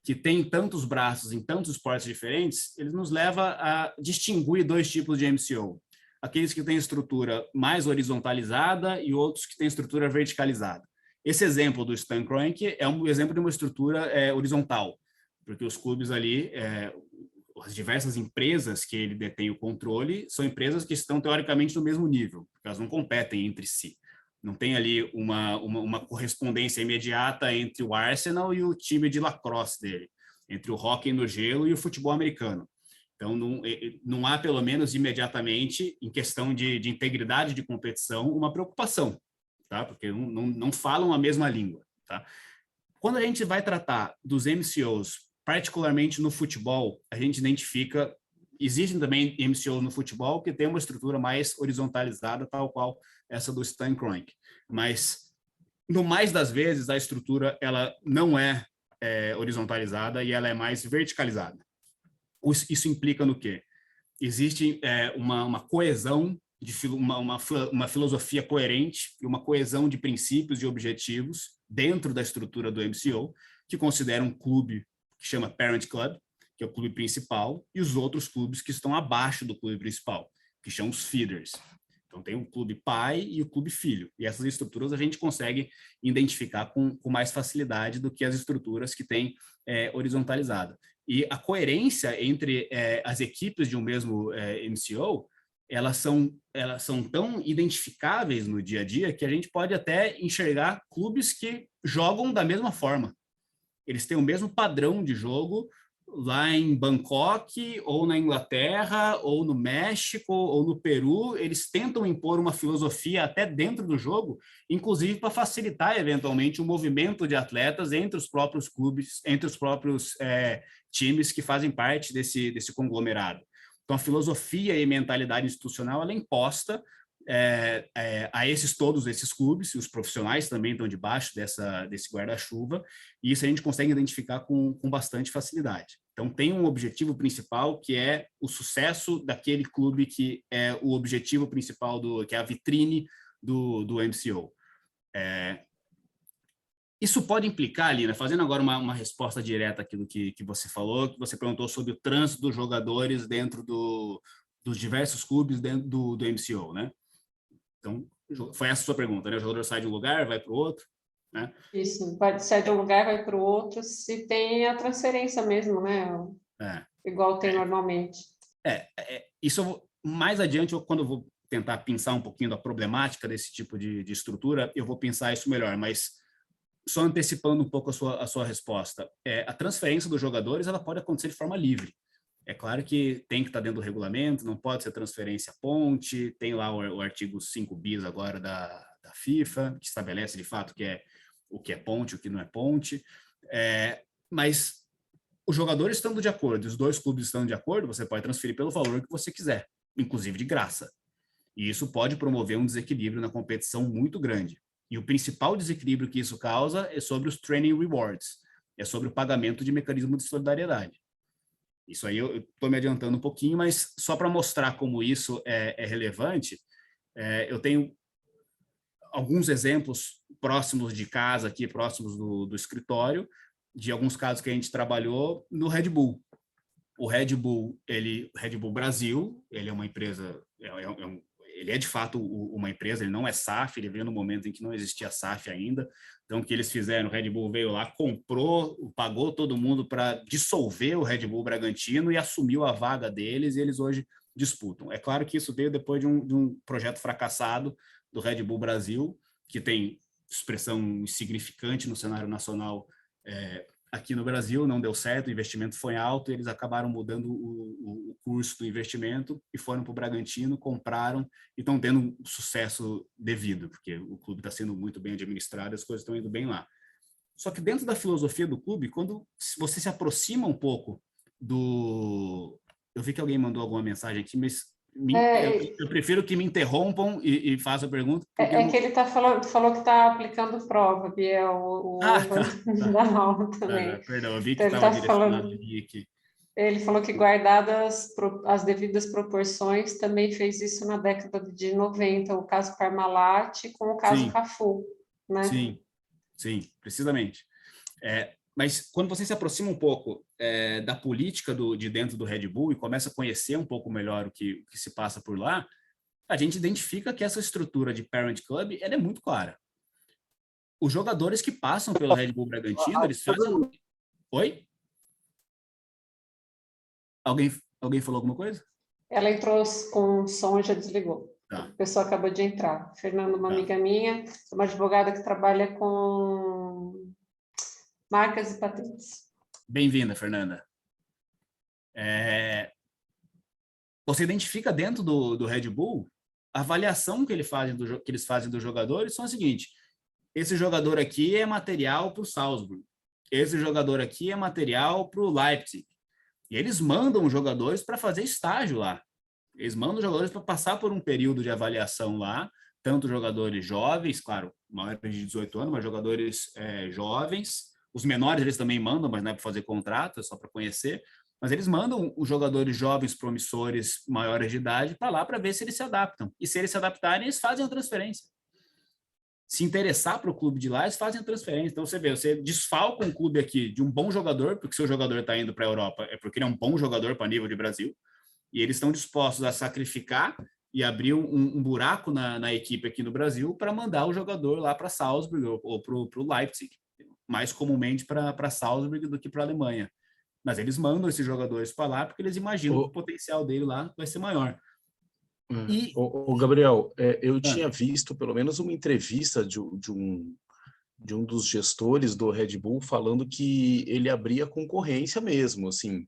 que têm tantos braços em tantos esportes diferentes, eles nos leva a distinguir 2 tipos de MCO. Aqueles que têm estrutura mais horizontalizada e outros que têm estrutura verticalizada. Esse exemplo do Stan Kroenke é um exemplo de uma estrutura horizontal, porque os clubes ali, as diversas empresas que ele detém o controle, são empresas que estão teoricamente no mesmo nível, porque elas não competem entre si. Não tem ali uma correspondência imediata entre o Arsenal e o time de lacrosse dele, entre o hóquei no gelo e o futebol americano. Então, não há, pelo menos imediatamente, em questão de integridade de competição, uma preocupação, tá? Porque não falam a mesma língua. Tá? Quando a gente vai tratar dos MCOs, particularmente no futebol, a gente identifica, existem também MCOs no futebol que tem uma estrutura mais horizontalizada, tal qual essa do Stan Kroenke. Mas, no mais das vezes, a estrutura ela não é horizontalizada e ela é mais verticalizada. Isso implica no quê? Existe uma coesão, uma filosofia coerente e uma coesão de princípios e objetivos dentro da estrutura do MCO, que considera um clube que chama Parent Club, que é o clube principal, e os outros clubes que estão abaixo do clube principal, que são os feeders. Então, tem o clube pai e o clube filho. E essas estruturas a gente consegue identificar com mais facilidade do que as estruturas que têm horizontalizada. E a coerência entre as equipes de um mesmo MCO, elas são tão identificáveis no dia a dia que a gente pode até enxergar clubes que jogam da mesma forma. Eles têm o mesmo padrão de jogo lá em Bangkok, ou na Inglaterra, ou no México, ou no Peru. Eles tentam impor uma filosofia até dentro do jogo, inclusive para facilitar, eventualmente, o movimento de atletas entre os próprios clubes, entre os próprios times que fazem parte desse conglomerado. Então, a filosofia e mentalidade institucional ela é imposta a todos esses clubes, e os profissionais também estão debaixo desse guarda-chuva, e isso a gente consegue identificar com bastante facilidade. Então, tem um objetivo principal, que é o sucesso daquele clube, que é o objetivo principal, que é a vitrine do MCO. Isso pode implicar, Lina, fazendo agora uma resposta direta àquilo que você falou, que você perguntou sobre o trânsito dos jogadores dentro dos diversos clubes dentro do MCO, né? Então, foi essa a sua pergunta, né? O jogador sai de um lugar, vai para o outro, né? Isso, sai de um lugar, vai para o outro, se tem a transferência mesmo, né? Igual tem normalmente. Isso, mais adiante, quando eu vou tentar pensar um pouquinho da problemática desse tipo de estrutura, eu vou pensar isso melhor, mas só antecipando um pouco a sua resposta, a transferência dos jogadores ela pode acontecer de forma livre. É claro que tem que estar dentro do regulamento, não pode ser transferência ponte, tem lá o artigo 5 bis agora da FIFA, que estabelece de fato o que é ponte, o que não é ponte, mas os jogadores estando de acordo, os dois clubes estando de acordo, você pode transferir pelo valor que você quiser, inclusive de graça. E isso pode promover um desequilíbrio na competição muito grande. E o principal desequilíbrio que isso causa é sobre os training rewards, é sobre o pagamento de mecanismo de solidariedade. Isso aí eu estou me adiantando um pouquinho, mas só para mostrar como isso é relevante, eu tenho alguns exemplos próximos de casa, aqui próximos do escritório, de alguns casos que a gente trabalhou no Red Bull. O Red Bull Brasil, ele é uma empresa, ele é de fato uma empresa, ele não é SAF, ele veio no momento em que não existia SAF ainda. Então, o que eles fizeram? O Red Bull veio lá, comprou, pagou todo mundo para dissolver o Red Bull Bragantino e assumiu a vaga deles, e eles hoje disputam. É claro que isso veio depois de um projeto fracassado do Red Bull Brasil, que tem expressão insignificante no cenário nacional aqui no Brasil, não deu certo, o investimento foi alto, eles acabaram mudando o curso do investimento e foram para o Bragantino, compraram e estão tendo um sucesso devido, porque o clube está sendo muito bem administrado, as coisas estão indo bem lá. Só que dentro da filosofia do clube, quando você se aproxima um pouco do... Eu vi que alguém mandou alguma mensagem aqui, mas eu prefiro que me interrompam e façam a pergunta. Que ele falou que está aplicando prova, Biel, da aula também. Perdão, eu vi que estava direcionado aqui. Ele falou que, guardadas as devidas proporções, também fez isso na década de 90, o caso Parmalat com o caso Cafu, né? Sim, precisamente. Mas quando você se aproxima um pouco da política de dentro do Red Bull e começa a conhecer um pouco melhor o que se passa por lá, a gente identifica que essa estrutura de Parent Club ela é muito clara. Os jogadores que passam pelo Red Bull Bragantino, eles fazem... Oi? Alguém falou alguma coisa? Ela entrou com som e já desligou. Tá. A pessoa acabou de entrar. Fernanda, uma amiga minha, uma advogada que trabalha com marcas e patentes. Bem-vinda, Fernanda. Você identifica dentro do Red Bull a avaliação que eles fazem dos jogadores são a seguinte: esse jogador aqui é material para o Salzburg, esse jogador aqui é material para o Leipzig. E eles mandam os jogadores para fazer estágio lá. Eles mandam os jogadores para passar por um período de avaliação lá, tanto jogadores jovens, claro, maiores de 18 anos, mas jogadores jovens. Os menores eles também mandam, mas não é para fazer contrato, é só para conhecer. Mas eles mandam os jogadores jovens, promissores, maiores de idade, para lá para ver se eles se adaptam. E se eles se adaptarem, eles fazem a transferência. Se interessar para o clube de lá, eles fazem a transferência. Então, você desfalca um clube aqui de um bom jogador, porque seu jogador está indo para a Europa, é porque ele é um bom jogador para nível de Brasil, e eles estão dispostos a sacrificar e abrir um buraco na equipe aqui no Brasil para mandar o jogador lá para Salzburg ou para o Leipzig, mais comumente para Salzburg do que para a Alemanha. Mas eles mandam esses jogadores para lá porque eles imaginam que o potencial dele lá vai ser maior. Gabriel, eu tinha visto pelo menos uma entrevista de um dos gestores do Red Bull falando que ele abria concorrência mesmo, assim,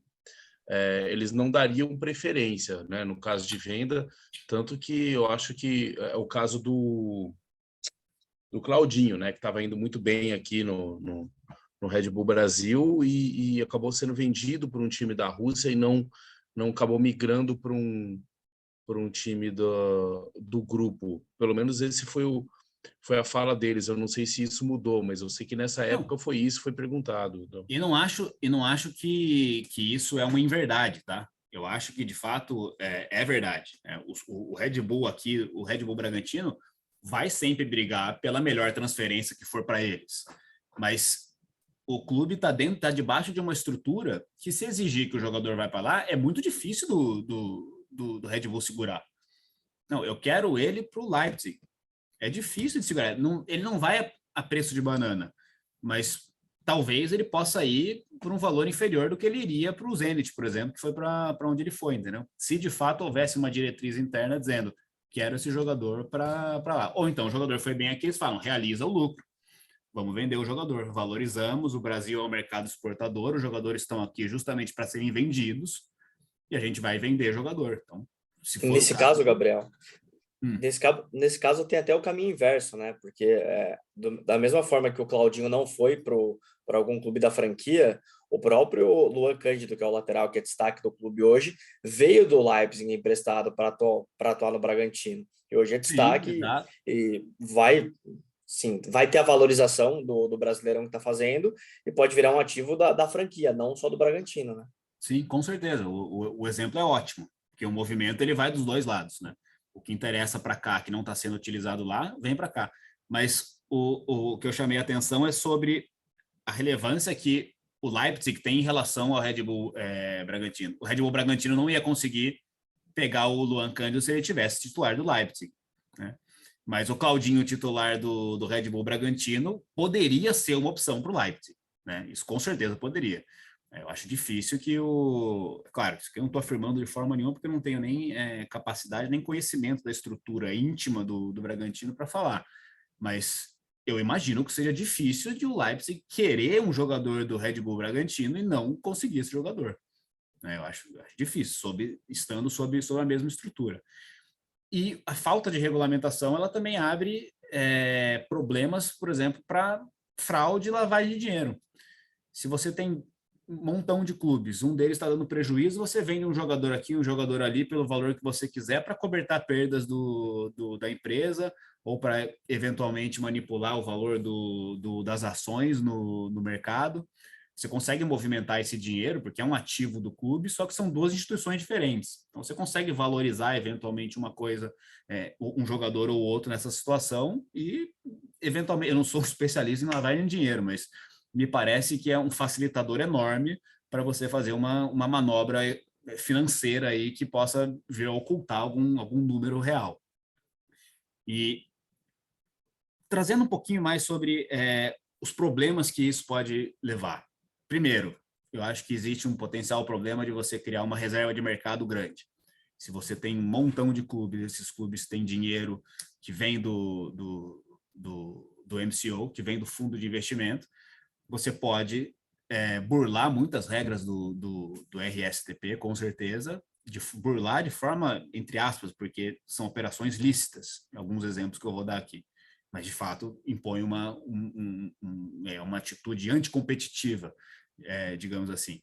eles não dariam preferência, né, no caso de venda, tanto que eu acho que é o caso do Claudinho, né, que estava indo muito bem aqui no Red Bull Brasil e acabou sendo vendido por um time da Rússia e não acabou migrando para um time do grupo. Pelo menos esse foi a fala deles. Eu não sei se isso mudou, mas eu sei que nessa época foi perguntado. Então. E não acho que isso é uma inverdade, tá? Eu acho que, de fato, é verdade. O Red Bull aqui, o Red Bull Bragantino, vai sempre brigar pela melhor transferência que for para eles. Mas o clube está debaixo de uma estrutura que, se exigir que o jogador vai para lá, é muito difícil do Red Bull segurar. Não, eu quero ele para o Leipzig. É difícil de segurar. Ele não vai a preço de banana, mas talvez ele possa ir por um valor inferior do que ele iria para o Zenit, por exemplo, que foi para onde ele foi, entendeu? Se de fato houvesse uma diretriz interna dizendo quero esse jogador para lá. Ou então o jogador foi bem aqui, eles falam, realiza o lucro. vamos vender o jogador. Valorizamos, o Brasil é um mercado exportador, os jogadores estão aqui justamente para serem vendidos, e a gente vai vender jogador. Então, se for nesse o caso, Gabriel, Hum. nesse caso tem até o caminho inverso, né? Porque da mesma forma que o Claudinho não foi para algum clube da franquia, o próprio Luan Cândido, que é o lateral que é destaque do clube hoje, veio do Leipzig emprestado para atuar no Bragantino. E hoje é destaque. Sim, e vai ter a valorização do Brasileirão que está fazendo e pode virar um ativo da franquia, não só do Bragantino, né? Sim, com certeza. O exemplo é ótimo, porque o movimento ele vai dos dois lados, né? O que interessa para cá, que não está sendo utilizado lá, vem para cá. Mas o que eu chamei a atenção é sobre a relevância que o Leipzig tem em relação ao Red Bull Bragantino. O Red Bull Bragantino não ia conseguir pegar o Luan Cândido se ele tivesse titular do Leipzig, né? Mas o Claudinho, titular do Red Bull Bragantino, poderia ser uma opção para o Leipzig, né? Isso com certeza poderia. Eu acho difícil que Claro, isso que eu não estou afirmando de forma nenhuma, porque eu não tenho nem capacidade, nem conhecimento da estrutura íntima do Bragantino para falar. Mas eu imagino que seja difícil de o Leipzig querer um jogador do Red Bull Bragantino e não conseguir esse jogador. Eu acho difícil, estando sob a mesma estrutura. E a falta de regulamentação, ela também abre problemas, por exemplo, para fraude e lavagem de dinheiro. Se você tem um montão de clubes, um deles está dando prejuízo, você vende um jogador aqui, um jogador ali, pelo valor que você quiser, para cobertar perdas da empresa, ou para eventualmente manipular o valor das ações no mercado. Você consegue movimentar esse dinheiro, porque é um ativo do clube, só que são duas instituições diferentes. Então, você consegue valorizar, eventualmente, uma coisa, um jogador ou outro nessa situação, e, eventualmente, eu não sou especialista em lavagem de dinheiro, mas me parece que é um facilitador enorme para você fazer uma manobra financeira aí que possa vir a ocultar algum número real. E trazendo um pouquinho mais sobre os problemas que isso pode levar. Primeiro, eu acho que existe um potencial problema de você criar uma reserva de mercado grande. Se você tem um montão de clubes, esses clubes têm dinheiro que vem do MCO, que vem do fundo de investimento, você pode burlar muitas regras do RSTP, com certeza, burlar de forma, entre aspas, porque são operações lícitas, alguns exemplos que eu vou dar aqui, mas de fato impõe uma atitude anticompetitiva, digamos assim.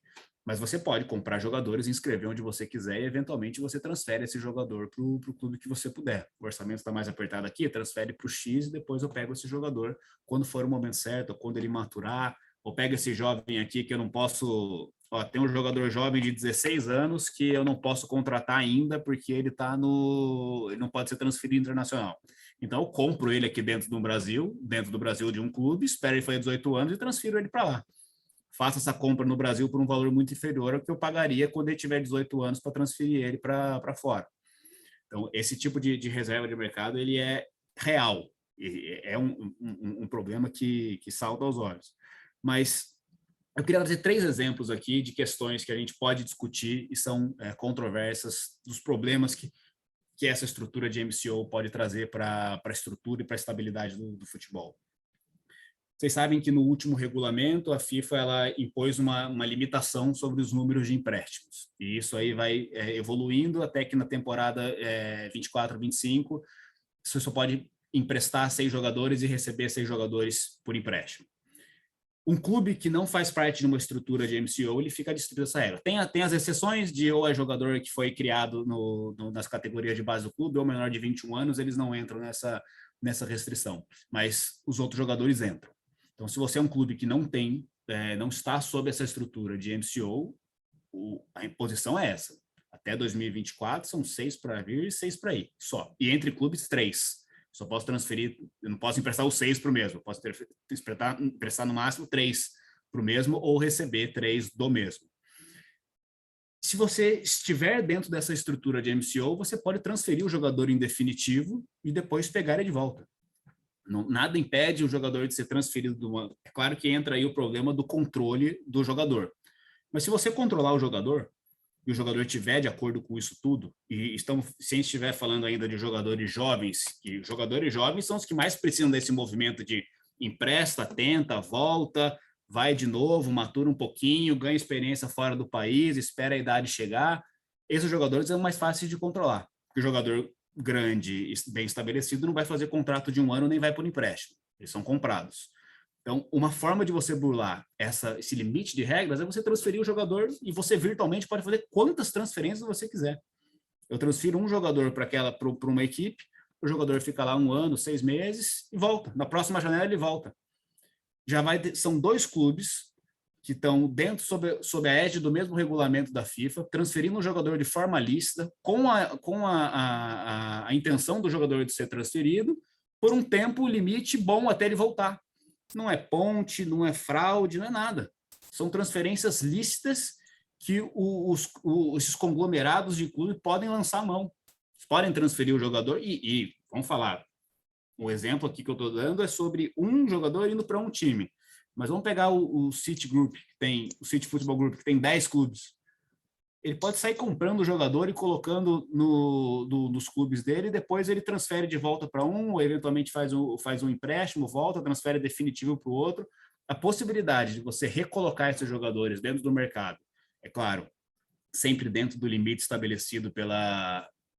Mas você pode comprar jogadores, inscrever onde você quiser e eventualmente você transfere esse jogador para o clube que você puder. O orçamento está mais apertado aqui, transfere para o X e depois eu pego esse jogador quando for o momento certo, ou quando ele maturar, ou pego esse jovem aqui que eu não posso... tem um jogador jovem de 16 anos que eu não posso contratar ainda porque ele ele não pode ser transferido internacional. Então eu compro ele aqui dentro do Brasil de um clube, espero ele fazer 18 anos e transfiro ele para lá. Faço essa compra no Brasil por um valor muito inferior ao que eu pagaria quando ele tiver 18 anos para transferir ele para fora. Então, esse tipo de reserva de mercado, ele é real. É um problema que salta aos olhos. Mas eu queria trazer 3 exemplos aqui de questões que a gente pode discutir e são controversas, dos problemas que essa estrutura de MCO pode trazer para a estrutura e para a estabilidade do futebol. Vocês sabem que no último regulamento a FIFA ela impôs uma limitação sobre os números de empréstimos. E isso aí vai evoluindo até que na temporada 24-25 você só pode emprestar 6 jogadores e receber 6 jogadores por empréstimo. Um clube que não faz parte de uma estrutura de MCO, ele fica distrito dessa regra. Tem as exceções de ou é jogador que foi criado nas categorias de base do clube ou menor de 21 anos, eles não entram nessa restrição. Mas os outros jogadores entram. Então, se você é um clube que não está sob essa estrutura de MCO, a imposição é essa. Até 2024 são 6 para vir e 6 para ir, só. E entre clubes, 3. Só posso transferir, eu não posso emprestar os 6 para o mesmo, eu posso emprestar no máximo 3 para o mesmo ou receber 3 do mesmo. Se você estiver dentro dessa estrutura de MCO, você pode transferir o jogador em definitivo e depois pegar ele de volta. Nada impede o jogador de ser transferido. É claro que entra aí o problema do controle do jogador. Mas se você controlar o jogador, e o jogador estiver de acordo com isso tudo, e se a gente estiver falando ainda de jogadores jovens, que jogadores jovens são os que mais precisam desse movimento de empresta, tenta, volta, vai de novo, matura um pouquinho, ganha experiência fora do país, espera a idade chegar. Esses jogadores são mais fáceis de controlar, porque o jogador grande, bem estabelecido, não vai fazer contrato de 1 ano nem vai por empréstimo, eles são comprados. Então, uma forma de você burlar esse limite de regras é você transferir o jogador e você virtualmente pode fazer quantas transferências você quiser. Eu transfiro um jogador para uma equipe, o jogador fica lá 1 ano, 6 meses e volta. Na próxima janela ele volta. São 2 clubes que estão dentro, sob a égide do mesmo regulamento da FIFA, transferindo um jogador de forma lícita, com a intenção do jogador de ser transferido, por um tempo limite bom até ele voltar. Não é ponte, não é fraude, não é nada. São transferências lícitas que esses conglomerados de clube podem lançar a mão. Podem transferir o jogador e vamos falar, o exemplo aqui que eu estou dando é sobre um jogador indo para um time. Mas vamos pegar o City Group, o City Football Group, que tem 10 clubes. Ele pode sair comprando o jogador e colocando nos clubes dele, e depois ele transfere de volta para um, ou eventualmente faz um empréstimo, volta, transfere definitivo para o outro. A possibilidade de você recolocar esses jogadores dentro do mercado, é claro, sempre dentro do limite estabelecido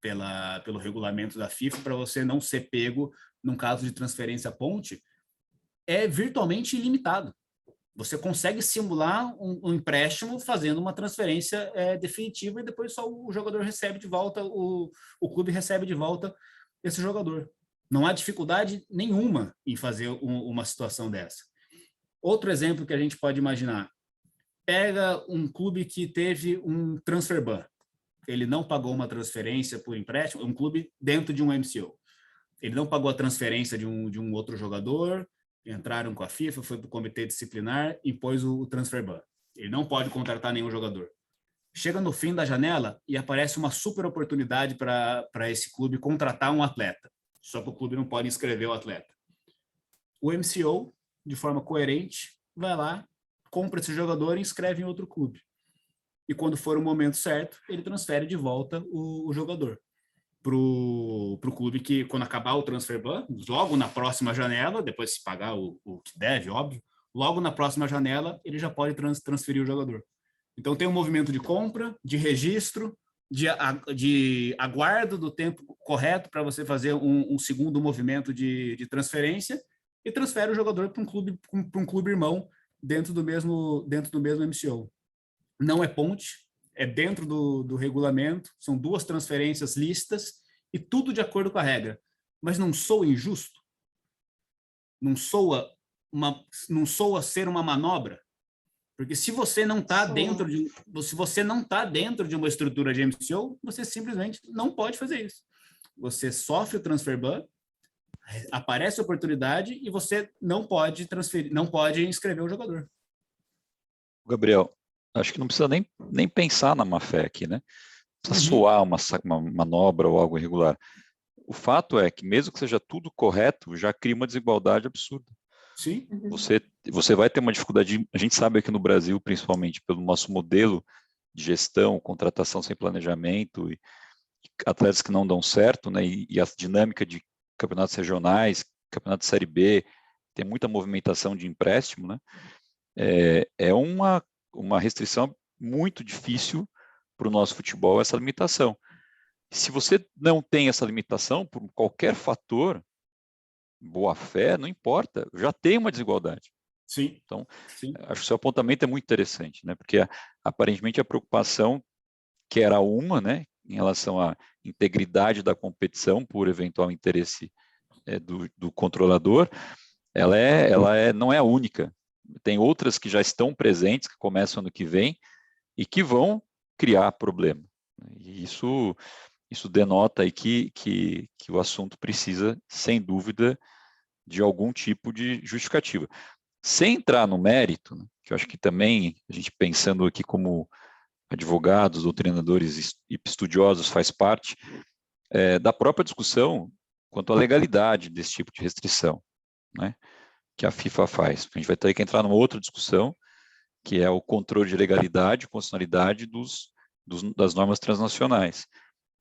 pelo regulamento da FIFA, para você não ser pego num caso de transferência ponte, é virtualmente ilimitado. Você consegue simular um empréstimo fazendo uma transferência definitiva e depois só o jogador recebe de volta, o clube recebe de volta esse jogador. Não há dificuldade nenhuma em fazer uma situação dessa. Outro exemplo que a gente pode imaginar, pega um clube que teve um transfer ban. Ele não pagou uma transferência por empréstimo, um clube dentro de um MCO. Ele não pagou a transferência de um outro jogador, entraram com a FIFA, foi para o comitê disciplinar, impôs o transfer ban. Ele não pode contratar nenhum jogador. Chega no fim da janela e aparece uma super oportunidade para esse clube contratar um atleta. Só que o clube não pode inscrever o atleta. O MCO, de forma coerente, vai lá, compra esse jogador e inscreve em outro clube. E quando for o momento certo, ele transfere de volta o jogador para o clube que, quando acabar o transfer ban, logo na próxima janela, depois se pagar o que deve, óbvio, logo na próxima janela, ele já pode transferir o jogador. Então, tem um movimento de compra, de registro, de aguardo do tempo correto para você fazer um segundo movimento de transferência e transfere o jogador para um clube irmão dentro do mesmo MCO. Não é ponte, é dentro do regulamento, são 2 transferências lícitas e tudo de acordo com a regra. Mas não soa injusto? Não soa ser uma manobra? Porque se você não está dentro de uma estrutura de MCO, você simplesmente não pode fazer isso. Você sofre o transfer ban, aparece a oportunidade e você não pode transferir, não pode inscrever o jogador. Gabriel, acho que não precisa nem pensar na má-fé aqui, né? Precisa soar uma manobra ou algo irregular. O fato é que, mesmo que seja tudo correto, já cria uma desigualdade absurda. Sim. Você vai ter uma dificuldade. A gente sabe aqui no Brasil, principalmente pelo nosso modelo de gestão, contratação sem planejamento, e atletas que não dão certo, né? E a dinâmica de campeonatos regionais, campeonato de Série B, tem muita movimentação de empréstimo, né? É uma restrição muito difícil para o nosso futebol, essa limitação. Se você não tem essa limitação, por qualquer fator, boa-fé, não importa, já tem uma desigualdade. Sim. Então, sim. Acho que o seu apontamento é muito interessante, né? Porque aparentemente a preocupação, que era uma, né, em relação à integridade da competição por eventual interesse do controlador, não é a única. Tem outras que já estão presentes, que começam ano que vem, e que vão criar problema. E isso denota aí que o assunto precisa, sem dúvida, de algum tipo de justificativa. Sem entrar no mérito, né, que eu acho que também, a gente pensando aqui como advogados, doutrinadores e estudiosos, faz parte da própria discussão quanto à legalidade desse tipo de restrição, né, que a FIFA faz. A gente vai ter que entrar numa outra discussão, que é o controle de legalidade, constitucionalidade das normas transnacionais,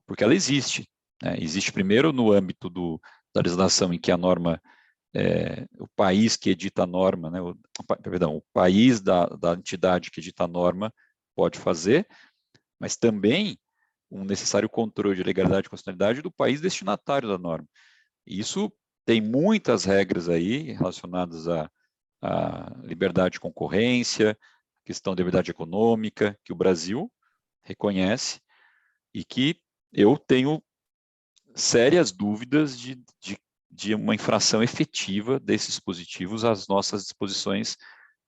porque ela existe. Né? Existe primeiro no âmbito da legislação em que a norma o país que edita a norma, né, o país da entidade que edita a norma pode fazer, mas também um necessário controle de legalidade e constitucionalidade do país destinatário da norma. Isso tem muitas regras aí relacionadas à liberdade de concorrência, questão da liberdade econômica, que o Brasil reconhece e que eu tenho sérias dúvidas de uma infração efetiva desses dispositivos às nossas disposições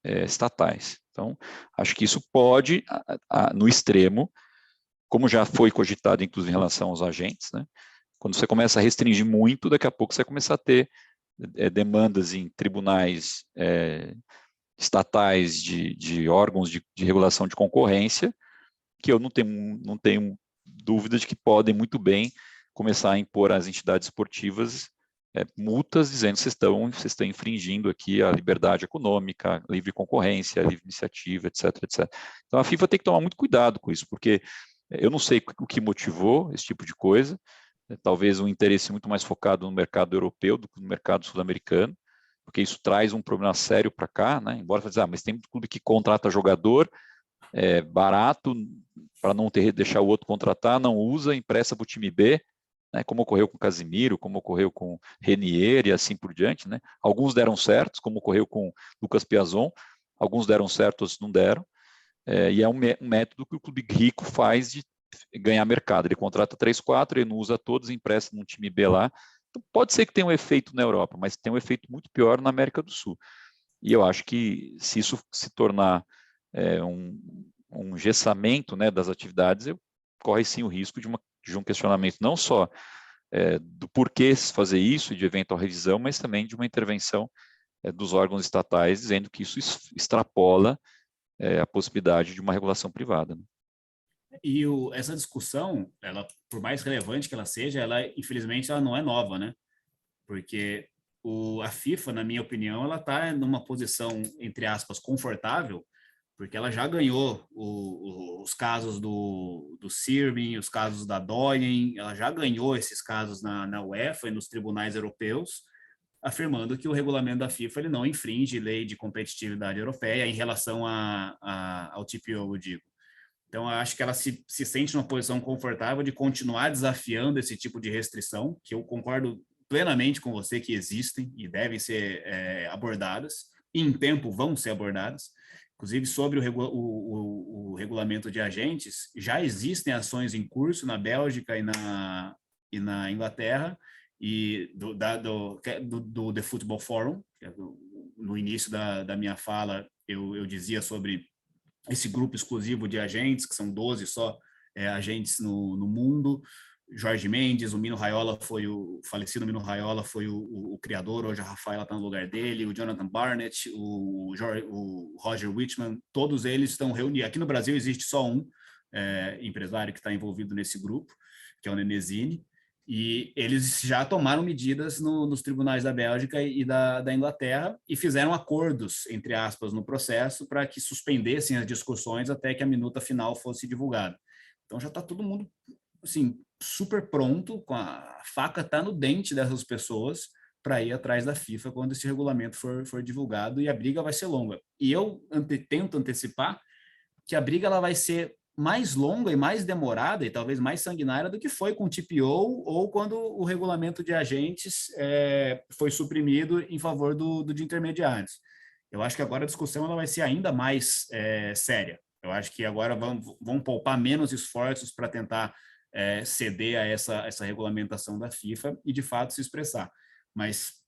estatais. Então, acho que isso pode, no extremo, como já foi cogitado, inclusive, em relação aos agentes, né? Quando você começa a restringir muito, daqui a pouco você começa a ter demandas em tribunais estatais de órgãos de regulação de concorrência, que eu não tenho dúvida de que podem muito bem começar a impor às entidades esportivas multas dizendo que vocês estão infringindo aqui a liberdade econômica, a livre concorrência, a livre iniciativa, etc, etc. Então a FIFA tem que tomar muito cuidado com isso, porque eu não sei o que motivou esse tipo de coisa, talvez um interesse muito mais focado no mercado europeu do que no mercado sul-americano, porque isso traz um problema sério para cá, né? Embora você dizer, mas tem clube que contrata jogador barato para não deixar o outro contratar, não usa, empresta para o time B, né? Como ocorreu com Casimiro, como ocorreu com Renier e assim por diante, né? Alguns deram certos, como ocorreu com Lucas Piazon, alguns deram certo, outros não deram. E é um método que o clube rico faz de ganhar mercado. Ele contrata 3, 4, ele não usa todos, empresta num time B lá. Então, pode ser que tenha um efeito na Europa, mas tem um efeito muito pior na América do Sul. E eu acho que se isso se tornar um engessamento, né, das atividades, corre sim o risco de um questionamento não só do porquê fazer isso e de eventual revisão, mas também de uma intervenção dos órgãos estatais dizendo que isso extrapola a possibilidade de uma regulação privada. Né? E essa discussão, ela, por mais relevante que ela seja, ela, infelizmente, ela não é nova, né? Porque a FIFA, na minha opinião, ela está numa posição, entre aspas, confortável, porque ela já ganhou os casos do Sirmin, os casos da Doyen, ela já ganhou esses casos na UEFA e nos tribunais europeus, afirmando que o regulamento da FIFA ele não infringe lei de competitividade europeia em relação ao TPO, eu digo. Então, eu acho que ela se sente numa posição confortável de continuar desafiando esse tipo de restrição, que eu concordo plenamente com você que existem e devem ser abordadas, e em tempo vão ser abordadas. Inclusive, sobre o regulamento de agentes, já existem ações em curso na Bélgica e na Inglaterra, e do The Football Forum. No início da minha fala, eu dizia sobre esse grupo exclusivo de agentes, que são 12 só agentes no mundo. Jorge Mendes, o falecido Mino Raiola foi o criador, hoje a Rafaela está no lugar dele, o Jonathan Barnett, o Roger Wichmann, todos eles estão reunidos. Aqui no Brasil existe só um empresário que está envolvido nesse grupo, que é o Nenezini, e eles já tomaram medidas nos tribunais da Bélgica e da Inglaterra e fizeram acordos, entre aspas, no processo para que suspendessem as discussões até que a minuta final fosse divulgada. Então já está todo mundo assim, super pronto, com a faca está no dente dessas pessoas para ir atrás da FIFA quando esse regulamento for divulgado, e a briga vai ser longa. E eu tento antecipar que a briga ela vai ser mais longa e mais demorada e talvez mais sanguinária do que foi com o TPO ou quando o regulamento de agentes foi suprimido em favor de intermediários. Eu acho que agora a discussão ela vai ser ainda mais séria. Eu acho que agora vão poupar menos esforços para tentar ceder a essa regulamentação da FIFA e, de fato, se expressar. Mas,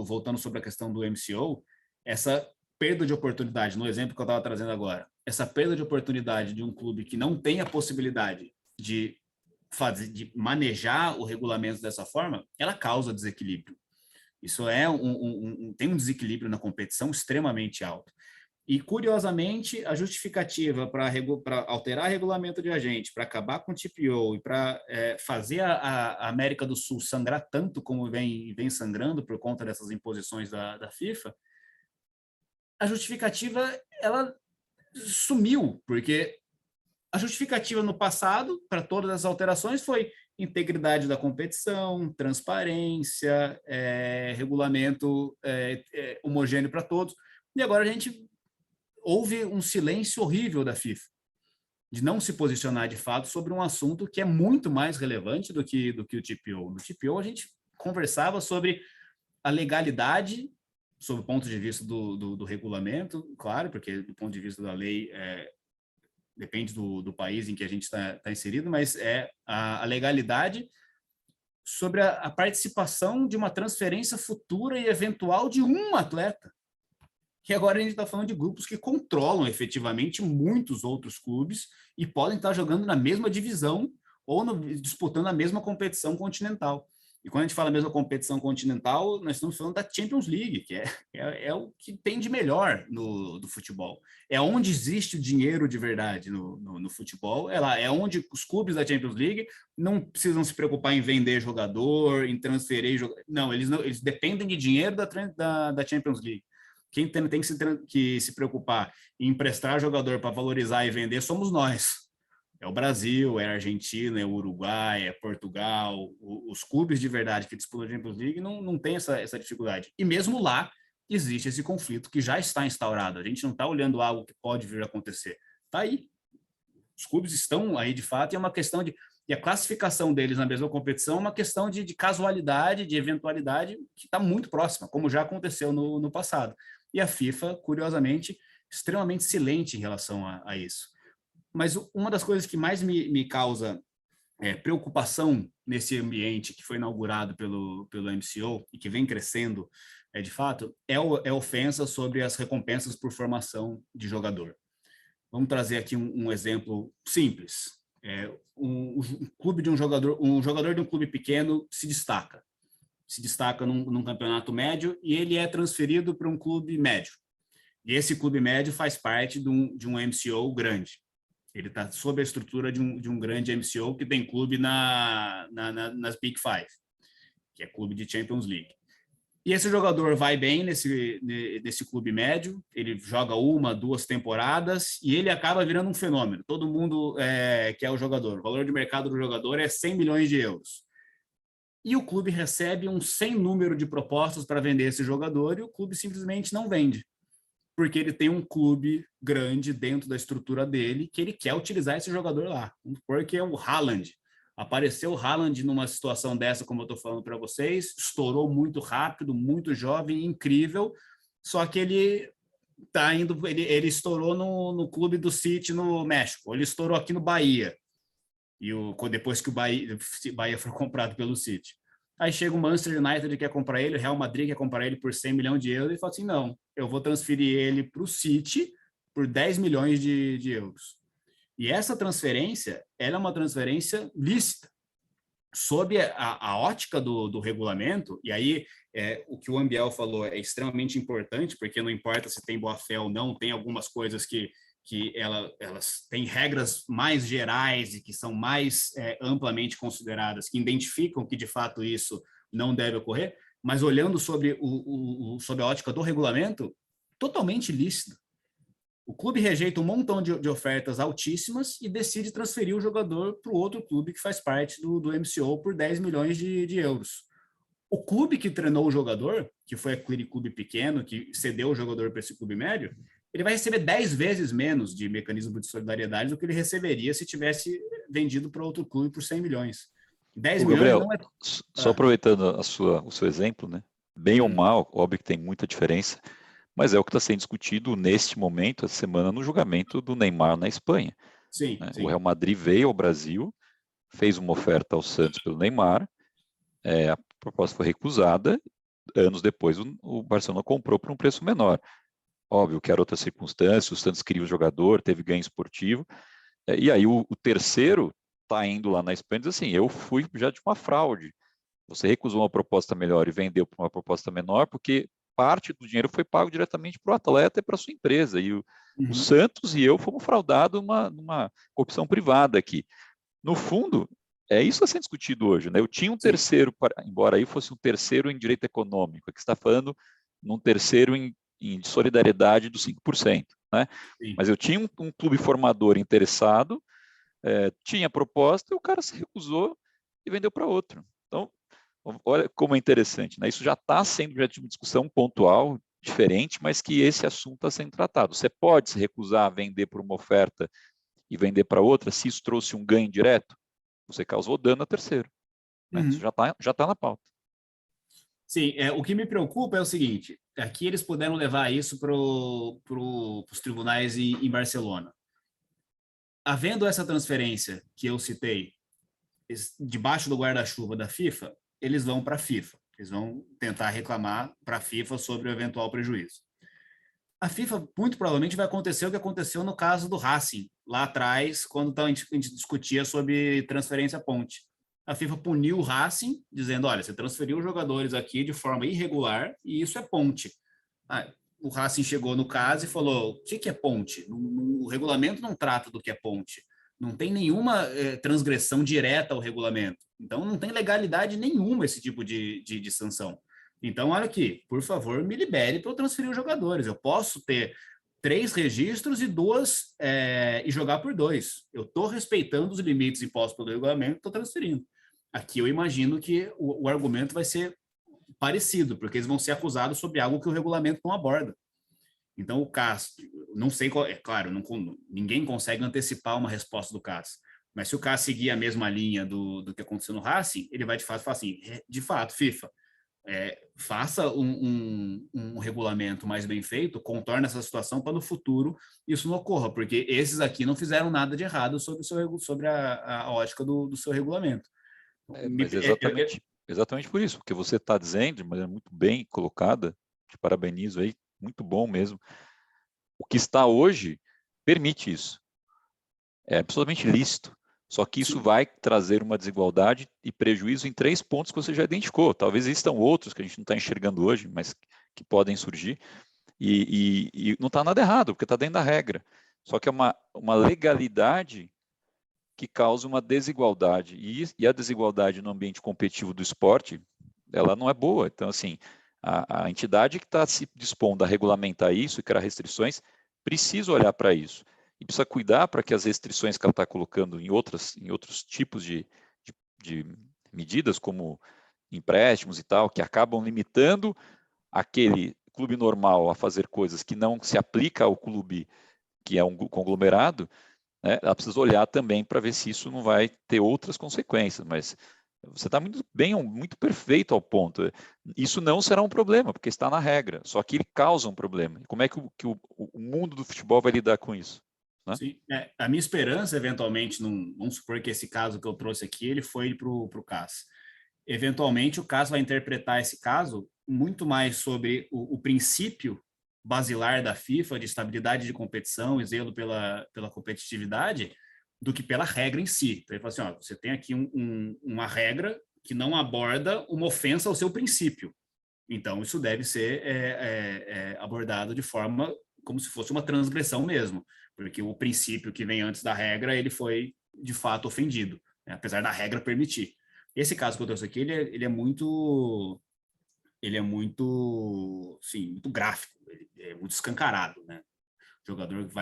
voltando sobre a questão do MCO, essa perda de oportunidade, no exemplo que eu estava trazendo agora, essa perda de oportunidade de um clube que não tem a possibilidade de manejar o regulamento dessa forma, ela causa desequilíbrio. Isso tem um desequilíbrio na competição extremamente alto. E, curiosamente, a justificativa para alterar o regulamento de agente, para acabar com o TPO e para fazer a América do Sul sangrar tanto como vem sangrando por conta dessas imposições da FIFA, a justificativa ela sumiu, porque a justificativa no passado para todas as alterações foi integridade da competição, transparência, regulamento homogêneo para todos. E agora houve um silêncio horrível da FIFA, de não se posicionar de fato sobre um assunto que é muito mais relevante do que o TPO. No TPO, a gente conversava sobre a legalidade, sob o ponto de vista do regulamento, claro, porque do ponto de vista da lei depende do país em que a gente está inserido, mas a legalidade sobre a participação de uma transferência futura e eventual de um atleta. Que agora a gente está falando de grupos que controlam efetivamente muitos outros clubes e podem estar jogando na mesma divisão ou disputando a mesma competição continental. E quando a gente fala mesma competição continental, nós estamos falando da Champions League, que é o que tem de melhor do futebol. É onde existe o dinheiro de verdade no futebol, é onde os clubes da Champions League não precisam se preocupar em vender jogador, em transferir jogador. Não, eles dependem de dinheiro da Champions League. Quem tem que se preocupar em emprestar jogador para valorizar e vender somos nós. É o Brasil, é a Argentina, é o Uruguai, é Portugal. Os clubes de verdade que disputam a Champions League não tem essa dificuldade. E mesmo lá existe esse conflito que já está instaurado. A gente não está olhando algo que pode vir a acontecer. Está aí. Os clubes estão aí de fato e é uma questão de... E a classificação deles na mesma competição é uma questão de casualidade, de eventualidade, que está muito próxima, como já aconteceu no passado. E a FIFA, curiosamente, extremamente silente em relação a isso. Mas uma das coisas que mais me causa preocupação nesse ambiente que foi inaugurado pelo MCO e que vem crescendo, de fato, é ofensa sobre as recompensas por formação de jogador. Vamos trazer aqui um exemplo simples. Um jogador de um clube pequeno se destaca num campeonato médio e ele é transferido para um clube médio. E esse clube médio faz parte de um MCO grande. Ele está sob a estrutura de um grande MCO que tem clube nas Big Five, que é clube de Champions League. E esse jogador vai bem nesse clube médio, ele joga 1, 2 temporadas e ele acaba virando um fenômeno. Todo mundo quer o jogador. O valor de mercado do jogador é 100 milhões de euros. E o clube recebe um sem número de propostas para vender esse jogador e o clube simplesmente não vende. Porque ele tem um clube grande dentro da estrutura dele que ele quer utilizar esse jogador lá. Porque é o Haaland. Apareceu o Haaland numa situação dessa, como eu estou falando para vocês, estourou muito rápido, muito jovem, incrível, só que ele estourou no clube do City no México, ele estourou aqui no Bahia, depois que o Bahia foi comprado pelo City. Aí chega o Manchester United quer comprar ele, o Real Madrid quer comprar ele por 100 milhões de euros e fala assim, não, eu vou transferir ele para o City por 10 milhões de euros. E essa transferência, ela é uma transferência lícita, sob a ótica do regulamento, e aí o que o Ambiel falou é extremamente importante, porque não importa se tem boa-fé ou não, tem algumas coisas que elas têm regras mais gerais e que são mais amplamente consideradas, que identificam que, de fato, isso não deve ocorrer, mas olhando sobre a ótica do regulamento, totalmente lícito. O clube rejeita um montão de ofertas altíssimas e decide transferir o jogador para o outro clube que faz parte do MCO por 10 milhões de euros. O clube que treinou o jogador, que foi aquele clube pequeno, que cedeu o jogador para esse clube médio, ele vai receber 10 vezes menos de mecanismo de solidariedade do que ele receberia se tivesse vendido para outro clube por 100 milhões. 10 milhões Gabriel, não é... Só aproveitando o seu exemplo, né? Bem ou mal, óbvio que tem muita diferença, mas é o que está sendo discutido neste momento, essa semana, no julgamento do Neymar na Espanha. Sim, né? sim. O Real Madrid veio ao Brasil, fez uma oferta ao Santos pelo Neymar, a proposta foi recusada, anos depois o Barcelona comprou por um preço menor. Óbvio que era outra circunstância, o Santos queria o jogador, teve ganho esportivo, e aí o terceiro está indo lá na Espanha e diz assim, eu fui já de uma fraude, você recusou uma proposta melhor e vendeu por uma proposta menor, porque parte do dinheiro foi pago diretamente para o atleta e para a sua empresa, e o Santos e eu fomos fraudados numa corrupção privada aqui. No fundo, é isso que está sendo discutido hoje, né? Eu tinha um terceiro, embora aí fosse um terceiro em direito econômico, aqui está falando num terceiro em solidariedade dos 5%, né? Sim. Mas eu tinha um clube formador interessado, tinha proposta e o cara se recusou, e vendeu para outro. Então, olha como é interessante, né? Isso já está sendo uma discussão pontual, diferente, mas que esse assunto está sendo tratado. Você pode se recusar a vender por uma oferta e vender para outra, se isso trouxe um ganho direto, você causou dano a terceiro. Né? Isso já tá na pauta. Sim, o que me preocupa é o seguinte, aqui eles puderam levar isso para os tribunais em Barcelona. Havendo essa transferência que eu citei, debaixo do guarda-chuva da FIFA, eles vão para a FIFA. Eles vão tentar reclamar para a FIFA sobre o eventual prejuízo. A FIFA, muito provavelmente, vai acontecer o que aconteceu no caso do Racing, lá atrás, quando a gente discutia sobre transferência ponte. A FIFA puniu o Racing, dizendo, olha, você transferiu os jogadores aqui de forma irregular e isso é ponte. O Racing chegou no caso e falou, o que é ponte? O regulamento não trata do que é ponte. Não tem nenhuma transgressão direta ao regulamento. Então, não tem legalidade nenhuma esse tipo de sanção. Então, olha aqui, por favor, me libere para eu transferir os jogadores. Eu posso ter 3 registros e jogar por 2. Eu estou respeitando os limites impostos pelo regulamento, estou transferindo. Aqui eu imagino que o argumento vai ser parecido, porque eles vão ser acusados sobre algo que o regulamento não aborda. Então, o CAS, não sei qual, é claro, ninguém consegue antecipar uma resposta do CAS, mas se o CAS seguir a mesma linha do que aconteceu no Racing, ele vai de fato falar assim, de fato, FIFA, faça um regulamento mais bem feito, contorne essa situação para no futuro isso não ocorra, porque esses aqui não fizeram nada de errado sobre a ótica do seu regulamento. Mas exatamente por isso, porque você está dizendo, de maneira muito bem colocada, te parabenizo aí, muito bom mesmo. O que está hoje permite isso. É absolutamente lícito. Só que isso vai trazer uma desigualdade e prejuízo em 3 pontos que você já identificou. Talvez existam outros que a gente não está enxergando hoje, mas que podem surgir. E não está nada errado, porque está dentro da regra. Só que é uma legalidade que causa uma desigualdade. E a desigualdade no ambiente competitivo do esporte, ela não é boa. Então, assim, a entidade que está se dispondo a regulamentar isso e criar restrições, precisa olhar para isso. E precisa cuidar para que as restrições que ela está colocando em outros tipos de medidas, como empréstimos e tal, que acabam limitando aquele clube normal a fazer coisas que não se aplica ao clube que é um conglomerado, né? Ela precisa olhar também para ver se isso não vai ter outras consequências, mas você está muito bem, muito perfeito ao ponto. Isso não será um problema, porque está na regra, só que ele causa um problema. E como é que o mundo do futebol vai lidar com isso? Né? Sim, a minha esperança, eventualmente, vamos supor que esse caso que eu trouxe aqui, ele foi para o CAS. Eventualmente, o CAS vai interpretar esse caso muito mais sobre o princípio basilar da FIFA, de estabilidade de competição e zelo pela competitividade, do que pela regra em si. Então, ele fala assim, ó, você tem aqui uma regra que não aborda uma ofensa ao seu princípio. Então, isso deve ser abordado de forma como se fosse uma transgressão mesmo, porque o princípio que vem antes da regra, ele foi, de fato, ofendido, né? Apesar da regra permitir. Esse caso que eu trouxe aqui, ele é muito, sim, muito gráfico, ele é muito escancarado, né? O jogador que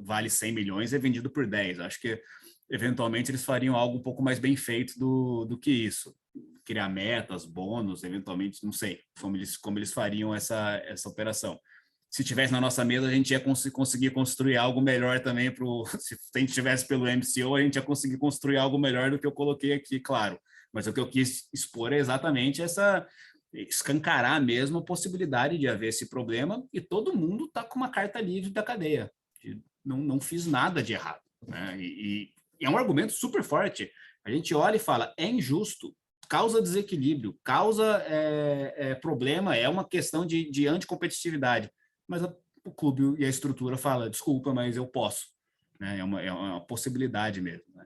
vale 100 milhões é vendido por 10. Acho que, eventualmente, eles fariam algo um pouco mais bem feito do que isso. Criar metas, bônus, eventualmente, não sei como eles fariam essa operação. Se tivesse na nossa mesa, a gente ia conseguir construir algo melhor também. Se a gente tivesse pelo MCO, a gente ia conseguir construir algo melhor do que eu coloquei aqui, claro. Mas o que eu quis expor é exatamente escancarar mesmo a possibilidade de haver esse problema e todo mundo está com uma carta livre da cadeia. Não fiz nada de errado. Né? E é um argumento super forte. A gente olha e fala, é injusto, causa desequilíbrio, causa problema, é uma questão de anticompetitividade. Mas o clube e a estrutura fala, desculpa, mas eu posso. Né? É uma possibilidade mesmo. Né?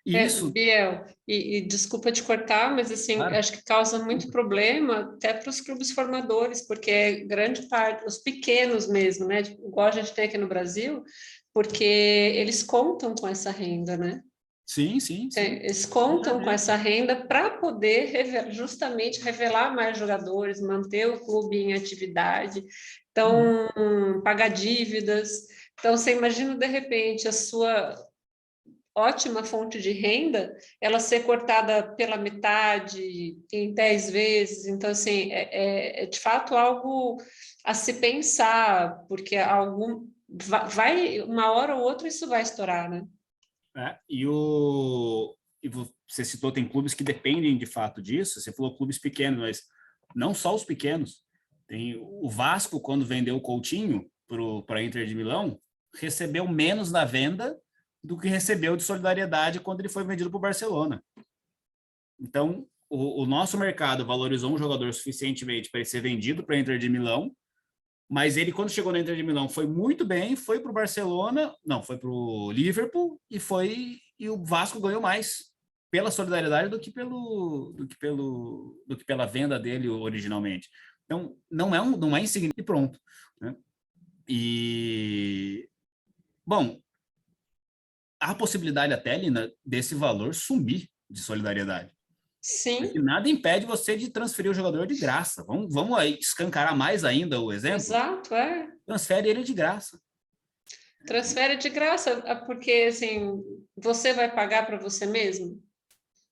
Isso... Biel, e desculpa te cortar, mas assim, claro. Acho que causa muito problema até para os clubes formadores, porque grande parte, os pequenos mesmo, né? Igual a gente tem aqui no Brasil, porque eles contam com essa renda, né? Sim. Eles contam com essa renda para poder justamente revelar mais jogadores, manter o clube em atividade, então pagar dívidas. Então, você imagina, de repente, ótima fonte de renda, ela ser cortada pela metade, em 10 vezes. Então, assim, é de fato algo a se pensar, porque vai uma hora ou outra isso vai estourar, né? E você citou, tem clubes que dependem de fato disso, você falou clubes pequenos, mas não só os pequenos. Tem o Vasco, quando vendeu o Coutinho para a Inter de Milão, recebeu menos na venda do que recebeu de solidariedade quando ele foi vendido para o Barcelona. Então, o nosso mercado valorizou um jogador suficientemente para ele ser vendido para a Inter de Milão, mas ele, quando chegou na Inter de Milão, foi muito bem, foi para o Barcelona, não, foi para o Liverpool, e o Vasco ganhou mais pela solidariedade do que pela venda dele originalmente. Então, não é insignificante, e pronto, né? E, bom, há a possibilidade até, Lina, desse valor sumir de solidariedade. Sim. Porque nada impede você de transferir o jogador de graça. Vamos aí escancarar mais ainda o exemplo? Exato, Transfere ele de graça. Transfere de graça, porque, assim, você vai pagar para você mesmo?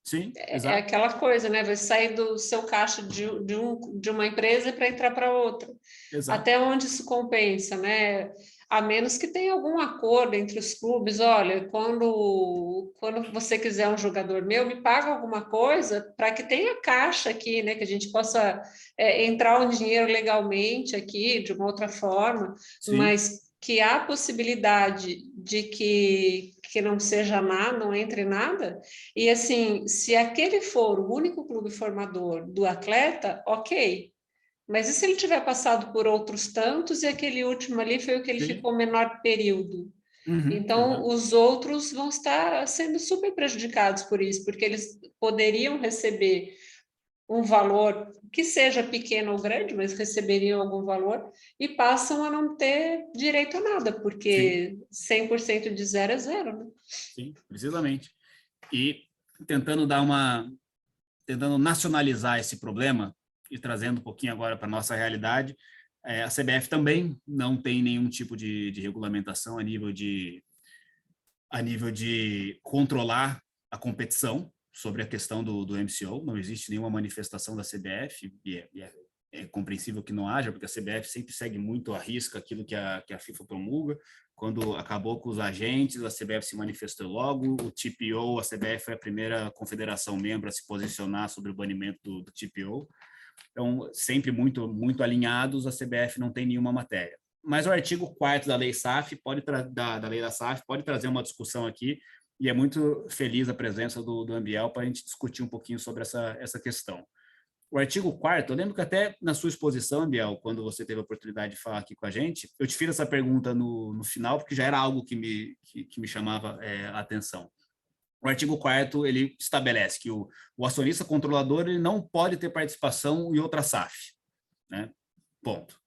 Sim, exato. É aquela coisa, né? Vai sair do seu caixa de uma empresa para entrar para outra. Exato. Até onde isso compensa, né? A menos que tenha algum acordo entre os clubes. Olha, quando você quiser um jogador meu, me paga alguma coisa para que tenha caixa aqui, né? Que a gente possa entrar um dinheiro legalmente aqui, de uma outra forma. Sim. Mas que há possibilidade de que não seja nada, não entre nada, e assim, se aquele for o único clube formador do atleta, ok, mas e se ele tiver passado por outros tantos e aquele último ali foi o que ele Sim. ficou menor período? Então, os outros vão estar sendo super prejudicados por isso, porque eles poderiam receber um valor que seja pequeno ou grande, mas receberiam algum valor e passam a não ter direito a nada, porque Sim. 100% de zero é zero, né? Sim, precisamente. E tentando nacionalizar esse problema e trazendo um pouquinho agora para a nossa realidade, a CBF também não tem nenhum tipo de regulamentação a nível de controlar a competição sobre a questão do MCO, não existe nenhuma manifestação da CBF, e é compreensível que não haja, porque a CBF sempre segue muito à risca aquilo que a FIFA promulga. Quando acabou com os agentes, a CBF se manifestou logo, o TPO, a CBF foi a primeira confederação membro a se posicionar sobre o banimento do TPO. Então, sempre muito, muito alinhados, a CBF não tem nenhuma matéria. Mas o artigo 4º da Lei SAF da Lei da SAF pode trazer uma discussão aqui, e é muito feliz a presença do Ambiel para a gente discutir um pouquinho sobre essa questão. O artigo 4º, eu lembro que até na sua exposição, Ambiel, quando você teve a oportunidade de falar aqui com a gente, eu te fiz essa pergunta no final, porque já era algo que me chamava a atenção. O artigo 4º, ele estabelece que o acionista controlador ele não pode ter participação em outra SAF, né? Ponto.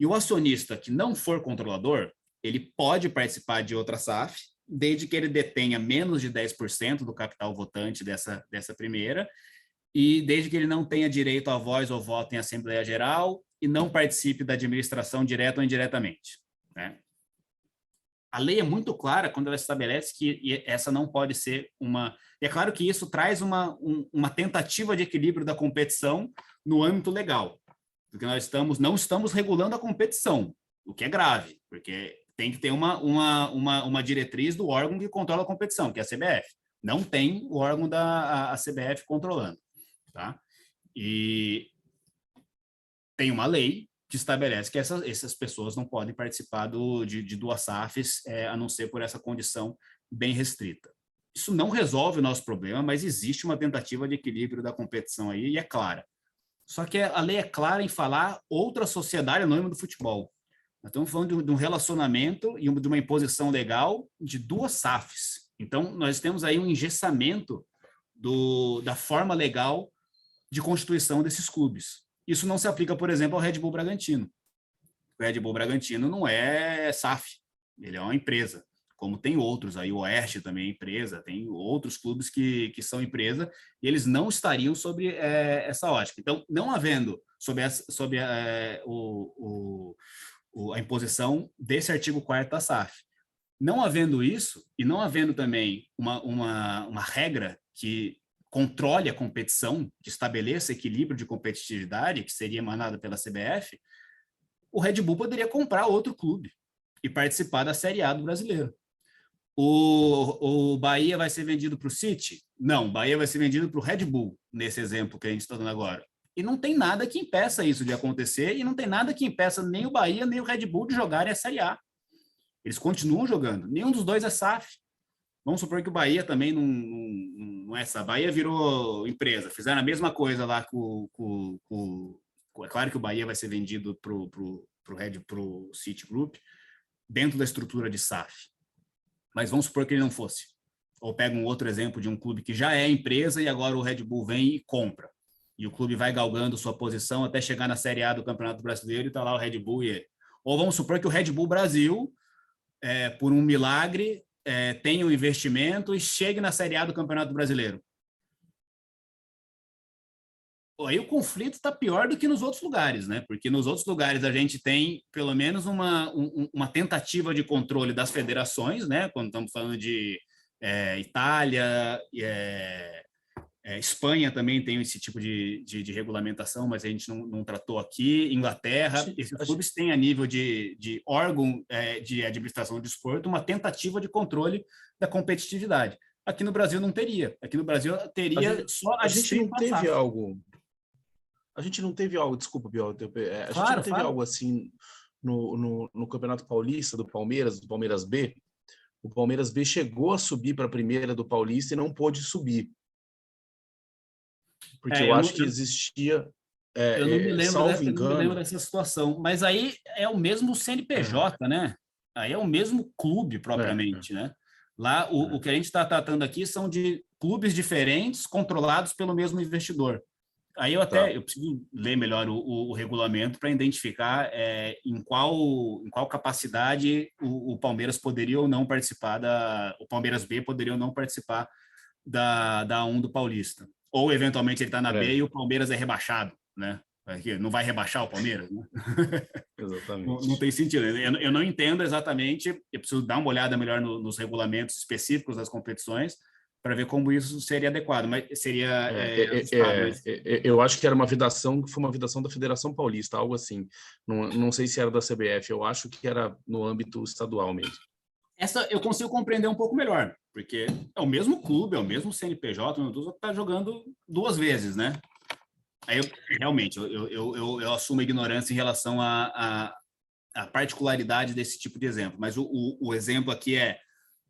E o acionista que não for controlador, ele pode participar de outra SAF, desde que ele detenha menos de 10% do capital votante dessa primeira, e desde que ele não tenha direito à voz ou voto em Assembleia Geral e não participe da administração direta ou indiretamente, né? A lei é muito clara quando ela estabelece que essa não pode ser uma... E é claro que isso traz uma tentativa de equilíbrio da competição no âmbito legal, porque nós não estamos regulando a competição, o que é grave, porque tem que ter uma diretriz do órgão que controla a competição, que é a CBF. Não tem o órgão da CBF controlando, tá? E tem uma lei que estabelece que essas pessoas não podem participar de duas SAFs, a não ser por essa condição bem restrita. Isso não resolve o nosso problema, mas existe uma tentativa de equilíbrio da competição aí, e é clara. Só que a lei é clara em falar outra sociedade anônima do futebol. Nós estamos falando de um relacionamento e de uma imposição legal de duas SAFs. Então, nós temos aí um engessamento da forma legal de constituição desses clubes. Isso não se aplica, por exemplo, ao Red Bull Bragantino. O Red Bull Bragantino não é SAF, ele é uma empresa, como tem outros, aí o Oeste também é empresa, tem outros clubes que são empresa, e eles não estariam sobre essa ótica. Então, não havendo sob a imposição desse artigo 4º da SAF, Não havendo isso, e não havendo também uma regra que controle a competição, que estabeleça equilíbrio de competitividade, que seria emanada pela CBF, o Red Bull poderia comprar outro clube e participar da Série A do Brasileiro. O Bahia vai ser vendido para o City? Não, o Bahia vai ser vendido para o Red Bull, nesse exemplo que a gente está dando agora. E não tem nada que impeça isso de acontecer, e não tem nada que impeça nem o Bahia nem o Red Bull de jogarem a Série A. Eles continuam jogando. Nenhum dos dois é SAF. Vamos supor que o Bahia também não é SAF. Bahia virou empresa. Fizeram a mesma coisa lá é claro que o Bahia vai ser vendido para o City Group dentro da estrutura de SAF. Mas vamos supor que ele não fosse. Ou pega um outro exemplo de um clube que já é empresa e agora o Red Bull vem e compra. E o clube vai galgando sua posição até chegar na Série A do Campeonato Brasileiro e está lá o Red Bull e ele. Ou vamos supor que o Red Bull Brasil, por um milagre, tenha um investimento e chegue na Série A do Campeonato Brasileiro. Aí o conflito está pior do que nos outros lugares, né? Porque nos outros lugares a gente tem pelo menos uma tentativa de controle das federações, né? Quando estamos falando de Itália, Espanha também tem esse tipo de regulamentação, mas a gente não tratou aqui. Inglaterra, esses clubes têm a nível de órgão de administração do desporto uma tentativa de controle da competitividade. Aqui no Brasil não teria. Aqui no Brasil teria só a gente não teve algo. A gente não teve algo, desculpa, Biel, a gente não teve algo assim no Campeonato Paulista do Palmeiras B. O Palmeiras B chegou a subir para a primeira do Paulista e não pôde subir. Porque eu acho que existia, eu não me lembro, salvo engano... não me lembro dessa situação. Mas aí é o mesmo CNPJ, né? Aí é o mesmo clube, propriamente, né? Lá, o que a gente está tratando aqui são de clubes diferentes, controlados pelo mesmo investidor. Aí eu preciso ler melhor o regulamento para identificar em qual capacidade o Palmeiras poderia ou não participar o Palmeiras B poderia ou não participar da A1 do Paulista. Ou, eventualmente, ele está na B e o Palmeiras é rebaixado, né? Não vai rebaixar o Palmeiras, né? Exatamente. Não tem sentido. Eu não entendo exatamente, eu preciso dar uma olhada melhor nos regulamentos específicos das competições, para ver como isso seria adequado, mas seria... eu acho que era uma vedação, que foi uma vedação da Federação Paulista, algo assim. Não sei se era da CBF, eu acho que era no âmbito estadual mesmo. Essa eu consigo compreender um pouco melhor, porque é o mesmo clube, é o mesmo CNPJ, que está jogando duas vezes, né? Aí, realmente, eu assumo a ignorância em relação à particularidade desse tipo de exemplo, mas o exemplo aqui é: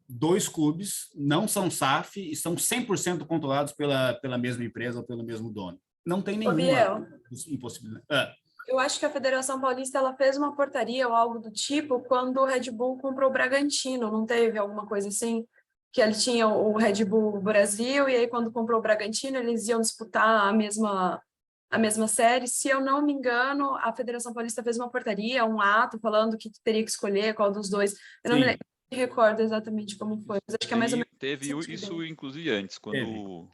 dois clubes não são SAF e são 100% controlados pela mesma empresa ou pelo mesmo dono. Não tem nenhuma impossibilidade. Eu acho que a Federação Paulista ela fez uma portaria ou algo do tipo quando o Red Bull comprou o Bragantino, não teve alguma coisa assim? Que ele tinha o Red Bull Brasil e aí quando comprou o Bragantino eles iam disputar a mesma série. Se eu não me engano, a Federação Paulista fez uma portaria, um ato falando que teria que escolher qual dos dois. Eu não me recordo exatamente como foi, mas acho que é mais ou menos... Teve isso, inclusive, antes, quando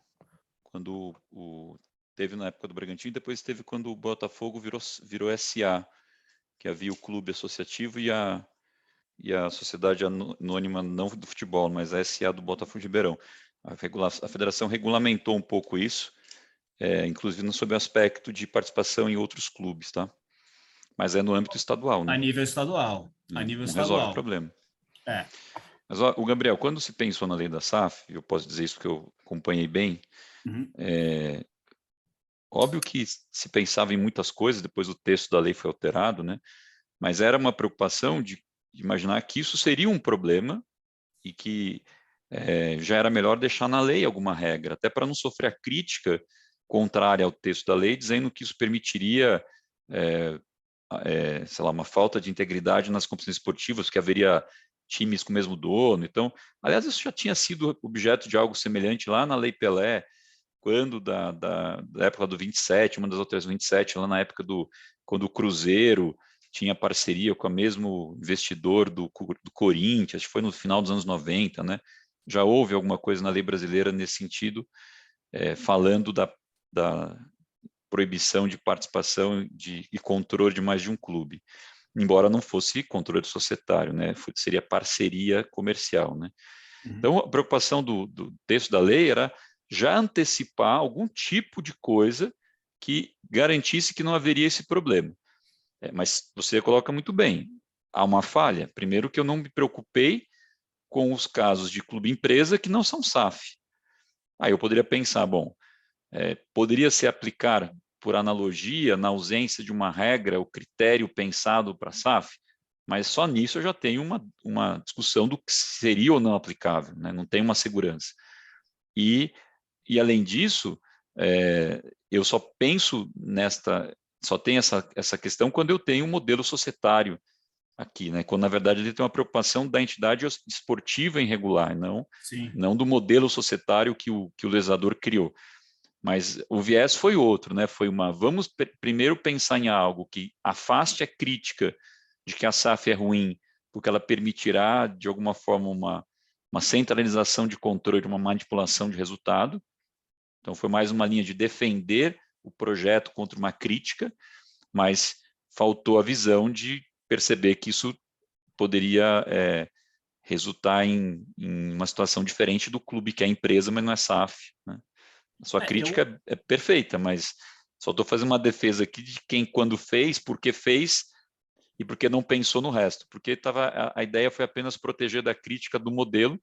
teve na época do Bragantino, e depois teve quando o Botafogo virou SA, que havia o clube associativo e a sociedade anônima, não do futebol, mas a SA do Botafogo de Ribeirão. A federação regulamentou um pouco isso, inclusive sob o aspecto de participação em outros clubes, tá? Mas é no âmbito estadual, né? A nível estadual. Não resolve o problema. Mas, o Gabriel, quando se pensou na lei da SAF, eu posso dizer isso porque eu acompanhei bem, óbvio que se pensava em muitas coisas, depois o texto da lei foi alterado, né? Mas era uma preocupação de imaginar que isso seria um problema e que já era melhor deixar na lei alguma regra, até para não sofrer a crítica contrária ao texto da lei, dizendo que isso permitiria, sei lá, uma falta de integridade nas competições esportivas, que haveria times com o mesmo dono. Então, aliás, isso já tinha sido objeto de algo semelhante lá na Lei Pelé, quando da época do 27, uma das outras 27, lá na época quando o Cruzeiro tinha parceria com o mesmo investidor do Corinthians, acho que foi no final dos anos 90, né? Já houve alguma coisa na lei brasileira nesse sentido, falando da proibição de participação e controle de mais de um clube. embora não fosse controle societário, né? Seria parceria comercial, né? Então, a preocupação do texto da lei era já antecipar algum tipo de coisa que garantisse que não haveria esse problema. Mas você coloca muito bem, há uma falha. Primeiro que eu não me preocupei com os casos de clube-empresa que não são SAF. Aí eu poderia pensar, bom, poderia se aplicar, por analogia, na ausência de uma regra, o critério pensado para SAF, mas só nisso eu já tenho uma discussão do que seria ou não aplicável, né? Não tem uma segurança. E além disso, eu só penso só tem essa questão quando eu tenho um modelo societário aqui, né? Quando na verdade ele tem uma preocupação da entidade esportiva em regular, não do modelo societário que o legislador criou. Mas o viés foi outro, né? Vamos primeiro pensar em algo que afaste a crítica de que a SAF é ruim, porque ela permitirá, de alguma forma, uma centralização de controle, uma manipulação de resultado. Então, foi mais uma linha de defender o projeto contra uma crítica, mas faltou a visão de perceber que isso poderia resultar em uma situação diferente do clube, que é a empresa, mas não é SAF, né? A sua crítica é perfeita, mas só estou fazendo uma defesa aqui de quem, quando fez, por que fez e por que não pensou no resto. Porque a ideia foi apenas proteger da crítica do modelo,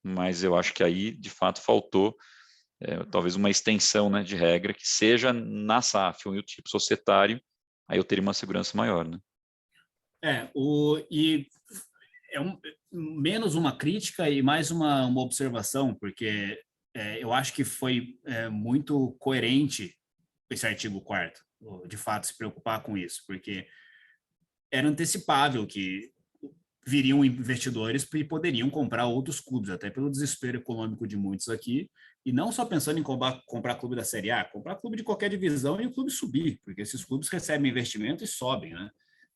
mas eu acho que aí, de fato, faltou talvez uma extensão, né, de regra que seja na SAF ou em tipo societário, aí eu teria uma segurança maior, né? Menos uma crítica e mais uma observação, porque eu acho que foi muito coerente esse artigo 4º, de fato, se preocupar com isso, porque era antecipável que viriam investidores e poderiam comprar outros clubes, até pelo desespero econômico de muitos aqui, e não só pensando em comprar clube da Série A, comprar clube de qualquer divisão e o clube subir, porque esses clubes recebem investimento e sobem, né?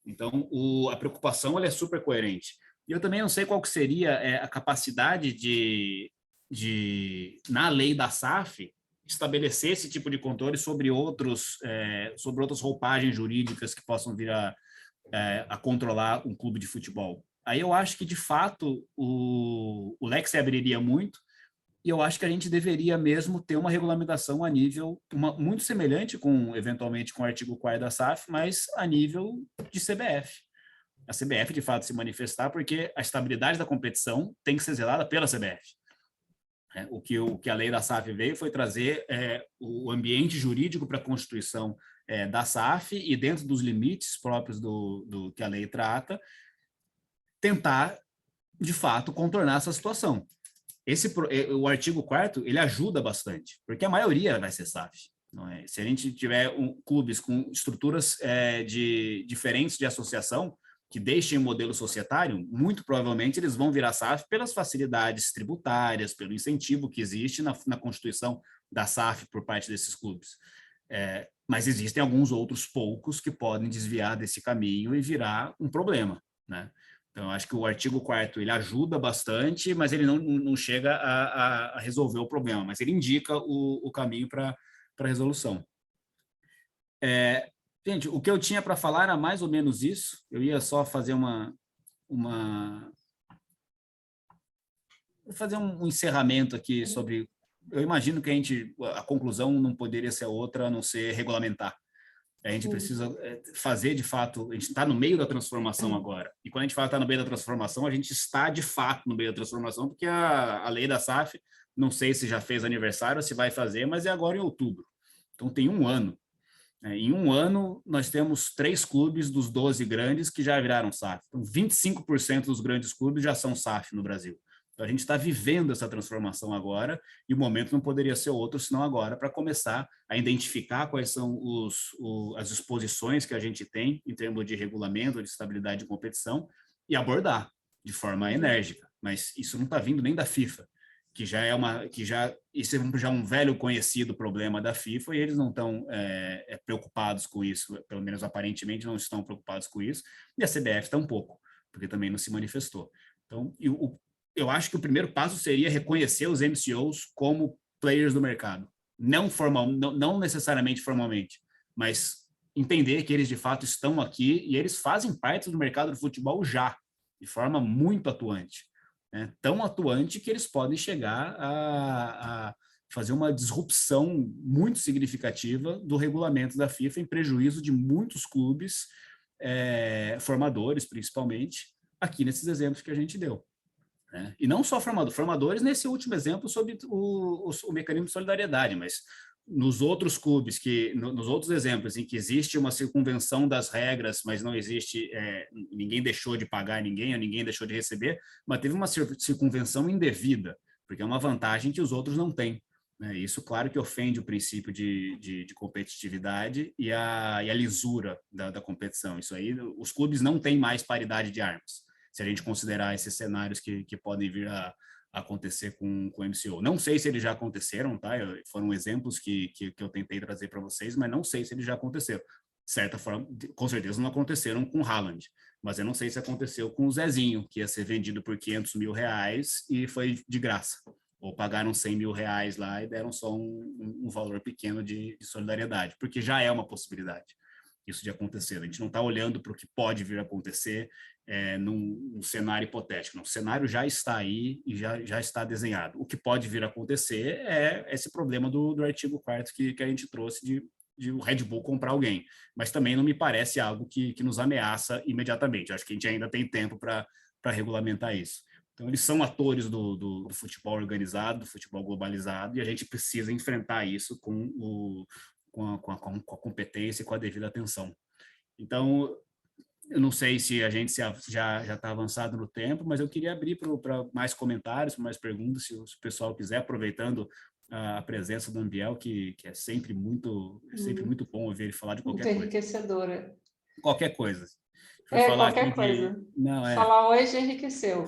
Então, a preocupação ela é super coerente. E eu também não sei qual que seria a capacidade de, na lei da SAF, estabelecer esse tipo de controle sobre outras roupagens jurídicas que possam vir a controlar um clube de futebol. Aí eu acho que, de fato, o leque se abriria muito, e eu acho que a gente deveria mesmo ter uma regulamentação a nível muito semelhante, eventualmente, com o artigo 4º da SAF, mas a nível de CBF. A CBF, de fato, se manifestar, porque a estabilidade da competição tem que ser zelada pela CBF. O que a lei da SAF veio foi trazer o ambiente jurídico para a constituição da SAF e, dentro dos limites próprios do que a lei trata, tentar, de fato, contornar essa situação. O artigo 4º, ele ajuda bastante, porque a maioria vai ser SAF. Não é? Se a gente tiver clubes com estruturas diferentes de associação, que deixem o modelo societário, muito provavelmente eles vão virar SAF pelas facilidades tributárias, pelo incentivo que existe na constituição da SAF por parte desses clubes. Mas existem alguns outros poucos que podem desviar desse caminho e virar um problema, né? Então, eu acho que o artigo 4º ele ajuda bastante, mas ele não chega a resolver o problema, mas ele indica o caminho para a resolução. Gente, o que eu tinha para falar era mais ou menos isso. Eu ia só fazer um encerramento aqui sobre... Eu imagino que a conclusão não poderia ser outra a não ser regulamentar. A gente precisa fazer, de fato, a gente está no meio da transformação agora. E quando a gente fala que está no meio da transformação, a gente está, de fato, no meio da transformação, porque a lei da SAF, não sei se já fez aniversário ou se vai fazer, mas é agora em outubro. Então, tem um ano. Em um ano, nós temos 3 clubes dos 12 grandes que já viraram SAF. Então, 25% dos grandes clubes já são SAF no Brasil. Então, a gente está vivendo essa transformação agora e o momento não poderia ser outro, senão agora, para começar a identificar quais são as disposições que a gente tem em termos de regulamento, de estabilidade de competição e abordar de forma enérgica. Mas isso não está vindo nem da FIFA, que já é um velho conhecido problema da FIFA, e eles não estão preocupados com isso, pelo menos aparentemente não estão preocupados com isso, e a CBF tampouco, porque também não se manifestou. Então, eu acho que o primeiro passo seria reconhecer os MCOs como players do mercado, não necessariamente formalmente, mas entender que eles de fato estão aqui e eles fazem parte do mercado do futebol já, de forma muito atuante, né? Tão atuante que eles podem chegar a fazer uma disrupção muito significativa do regulamento da FIFA em prejuízo de muitos clubes, formadores principalmente, aqui nesses exemplos que a gente deu, né? E não só formadores nesse último exemplo sobre o mecanismo de solidariedade, mas nos outros clubes, nos outros exemplos em que existe uma circunvenção das regras, mas não existe, ninguém deixou de pagar ninguém, ou ninguém deixou de receber, mas teve uma circunvenção indevida, porque é uma vantagem que os outros não têm, né? Isso, claro, que ofende o princípio de competitividade e a lisura da competição. Isso aí, os clubes não têm mais paridade de armas, se a gente considerar esses cenários que podem vir a acontecer com o MCO. Não sei se eles já aconteceram, tá? Foram exemplos que eu tentei trazer para vocês, mas não sei se eles já aconteceram. De certa forma, com certeza não aconteceram com o Haaland, mas eu não sei se aconteceu com o Zezinho, que ia ser vendido por R$500 mil e foi de graça. Ou pagaram R$100 mil lá e deram só um valor pequeno de solidariedade, porque já é uma possibilidade isso de acontecer. A gente não está olhando para o que pode vir a acontecer num cenário hipotético. Não, o cenário já está aí e já está desenhado. O que pode vir a acontecer é esse problema do artigo 4º que a gente trouxe de o Red Bull comprar alguém. Mas também não me parece algo que nos ameaça imediatamente. Eu acho que a gente ainda tem tempo para regulamentar isso. Então, eles são atores do futebol organizado, do futebol globalizado, e a gente precisa enfrentar isso com a competência e com a devida atenção. Então, eu não sei se a gente já está avançado no tempo, mas eu queria abrir para mais comentários, para mais perguntas, se o pessoal quiser, aproveitando a presença do Ambiel, que é sempre muito bom ouvir ele falar de qualquer coisa. Muito enriquecedora. Qualquer coisa. Qualquer coisa. Não, falar hoje enriqueceu.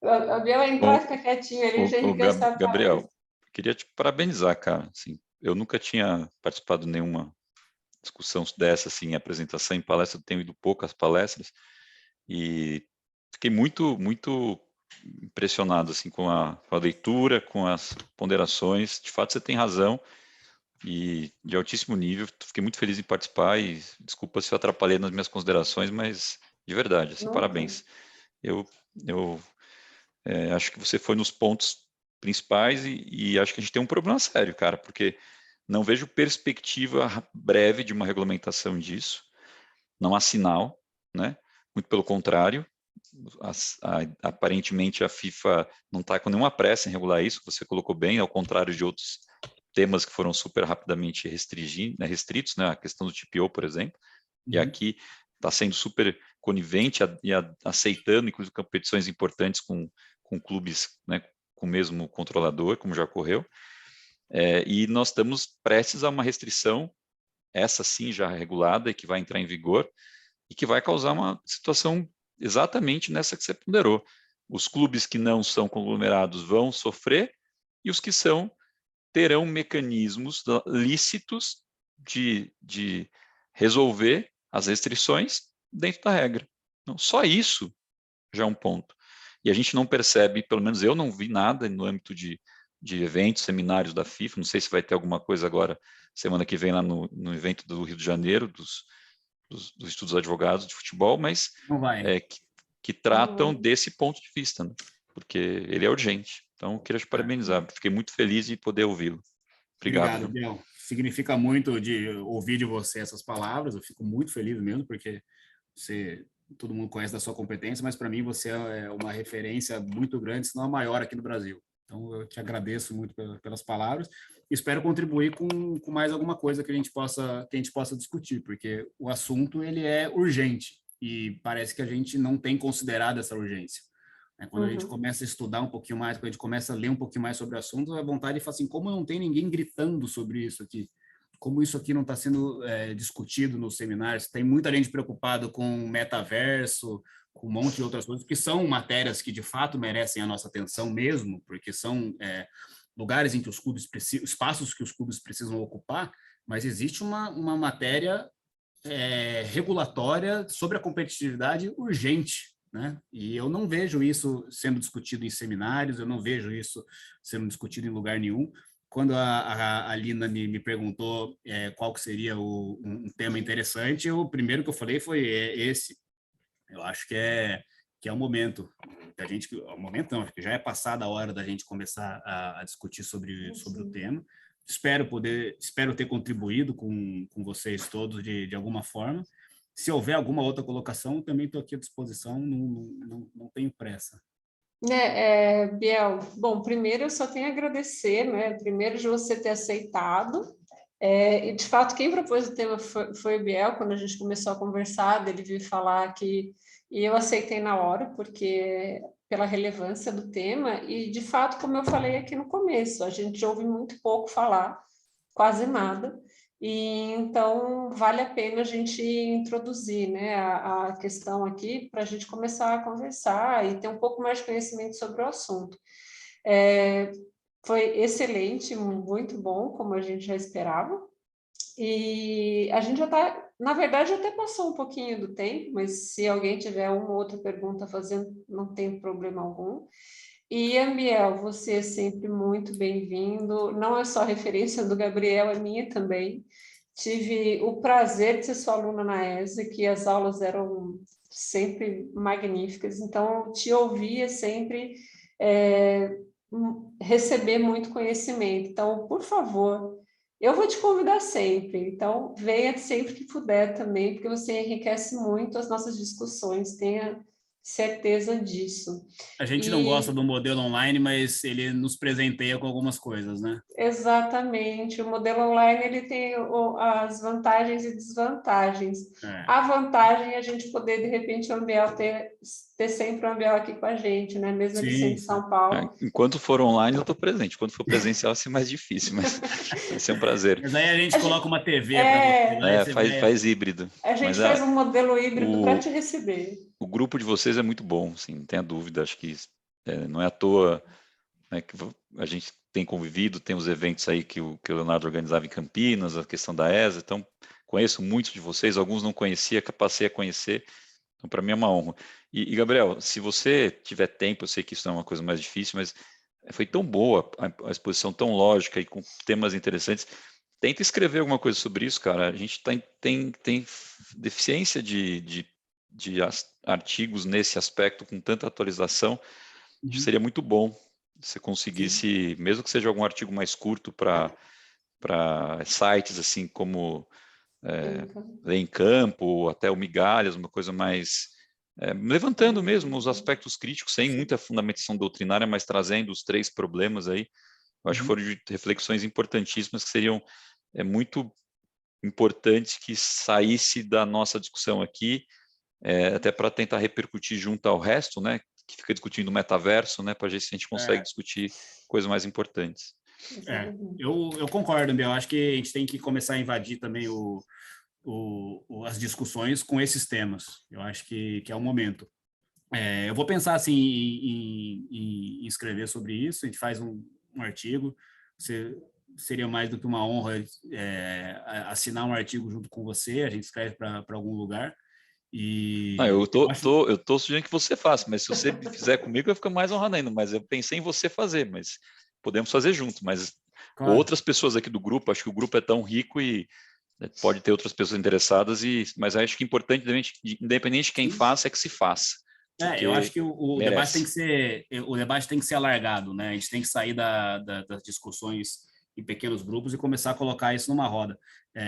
A Biel entrar e ficar quietinho ali, já enriqueceu. Gabriel, queria te parabenizar, cara. Assim, eu nunca tinha participado de nenhuma discussão dessa, assim, em apresentação, em palestra, eu tenho ido poucas palestras, e fiquei muito, muito impressionado, assim, com a leitura, com as ponderações. De fato, você tem razão, e de altíssimo nível. Fiquei muito feliz em participar, e desculpa se eu atrapalhei nas minhas considerações, mas de verdade, assim, parabéns. Eu acho que você foi nos pontos principais, e acho que a gente tem um problema sério, cara, porque não vejo perspectiva breve de uma regulamentação disso, não há sinal, né? Muito pelo contrário, aparentemente a FIFA não está com nenhuma pressa em regular isso, você colocou bem, ao contrário de outros temas que foram super rapidamente restritos, né? A questão do TPO, por exemplo, e aqui está sendo super conivente e aceitando, inclusive, competições importantes com clubes, né, com o mesmo controlador, como já ocorreu. E nós estamos prestes a uma restrição, essa sim já regulada, e que vai entrar em vigor, e que vai causar uma situação exatamente nessa que você ponderou. Os clubes que não são conglomerados vão sofrer, e os que são terão mecanismos lícitos de resolver as restrições dentro da regra. Então, só isso já é um ponto. E a gente não percebe, pelo menos eu não vi nada no âmbito de eventos, seminários da FIFA, não sei se vai ter alguma coisa agora, semana que vem, lá no evento do Rio de Janeiro, dos estudos advogados de futebol, mas que tratam desse ponto de vista, né? Porque ele é urgente. Então, eu queria te parabenizar. Fiquei muito feliz de poder ouvi-lo. Obrigado, Biel. Significa muito de ouvir de você essas palavras. Eu fico muito feliz mesmo, porque todo mundo conhece da sua competência, mas para mim você é uma referência muito grande, se não a maior aqui no Brasil. Então, eu te agradeço muito pelas palavras. Espero contribuir com mais alguma coisa que a gente possa discutir, porque o assunto ele é urgente e parece que a gente não tem considerado essa urgência. Quando a gente começa a estudar um pouquinho mais, quando a gente começa a ler um pouquinho mais sobre o assunto, a vontade de falar assim, como não tem ninguém gritando sobre isso aqui? Como isso aqui não está sendo discutido nos seminários? Tem muita gente preocupada com metaverso, com um monte de outras coisas, que são matérias que de fato merecem a nossa atenção mesmo, porque são lugares em que os clubes precisam, espaços que os clubes precisam ocupar, mas existe uma matéria regulatória sobre a competitividade urgente, né? E eu não vejo isso sendo discutido em seminários, eu não vejo isso sendo discutido em lugar nenhum. quando a Lina me perguntou qual que seria um tema interessante, o primeiro que eu falei foi esse. Eu acho que é o momento da gente, o momento não, acho que já é passada a hora da gente começar a discutir sobre o tema. Espero ter contribuído com vocês todos de alguma forma. Se houver alguma outra colocação, também estou aqui à disposição, não tenho pressa. Biel, bom, primeiro eu só tenho a agradecer, né? Primeiro de você ter aceitado. E de fato, quem propôs o tema foi o Biel, quando a gente começou a conversar, ele veio falar que. E eu aceitei na hora, porque pela relevância do tema, e de fato, como eu falei aqui no começo, a gente ouve muito pouco falar, quase nada. E então vale a pena a gente introduzir, né, a questão aqui para a gente começar a conversar e ter um pouco mais de conhecimento sobre o assunto. Foi excelente, muito bom, como a gente já esperava. E a gente já está, na verdade, até passou um pouquinho do tempo, mas se alguém tiver uma ou outra pergunta fazendo, não tem problema algum. E, Biel, você é sempre muito bem-vindo. Não é só referência do Gabriel, é minha também. Tive o prazer de ser sua aluna na ESA, que as aulas eram sempre magníficas. Então, te ouvir é sempre receber muito conhecimento. Então, por favor, eu vou te convidar sempre. Então, venha sempre que puder também, porque você enriquece muito as nossas discussões. Tenha certeza disso. A gente não gosta do modelo online, mas ele nos presenteia com algumas coisas, né? Exatamente. O modelo online ele tem as vantagens e desvantagens. A vantagem é a gente poder, de repente, o Ambiel ter sempre o Ambiel aqui com a gente, né? Mesmo ele sendo de São Paulo. Enquanto for online, eu estou presente. Quando for presencial, vai ser mais difícil, mas vai ser um prazer. Mas aí a gente coloca uma TV para você. Faz híbrido. A gente faz um modelo híbrido para te receber. O grupo de vocês é muito bom, assim, não tenha dúvida. Acho que não é à toa, né, que a gente tem convivido, tem os eventos aí que o Leonardo organizava em Campinas, a questão da ESA. Então, conheço muitos de vocês, alguns não conhecia, passei a conhecer. Então, para mim é uma honra. E, Gabriel, se você tiver tempo, eu sei que isso é uma coisa mais difícil, mas foi tão boa a exposição, tão lógica e com temas interessantes. Tenta escrever alguma coisa sobre isso, cara. A gente tem deficiência de artigos nesse aspecto, com tanta atualização. Seria muito bom se você conseguisse, mesmo que seja algum artigo mais curto para sites assim como Ler em Campo, ou até o Migalhas, uma coisa mais levantando mesmo os aspectos críticos, sem muita fundamentação doutrinária, mas trazendo os 3 problemas aí. Eu acho que foram reflexões importantíssimas que seriam muito importantes que saísse da nossa discussão aqui, até para tentar repercutir junto ao resto, né, que fica discutindo o metaverso, né, para ver se a gente consegue discutir coisas mais importantes. Eu concordo, Biel. Acho que a gente tem que começar a invadir também as discussões com esses temas. Eu acho que é o momento. Eu vou pensar assim em escrever sobre isso. A gente faz um artigo. Seria mais do que uma honra assinar um artigo junto com você. A gente escreve para algum lugar. Eu tô sugerindo que você faça, mas se você fizer comigo, eu fico mais honrado ainda. Mas eu pensei em você fazer, mas podemos fazer junto. Mas claro, outras pessoas aqui do grupo, acho que o grupo é tão rico e pode ter outras pessoas interessadas, mas acho que é importante, independente de quem faça, é que se faça. Eu acho que o debate tem que ser alargado, né? A gente tem que sair das discussões em pequenos grupos e começar a colocar isso numa roda.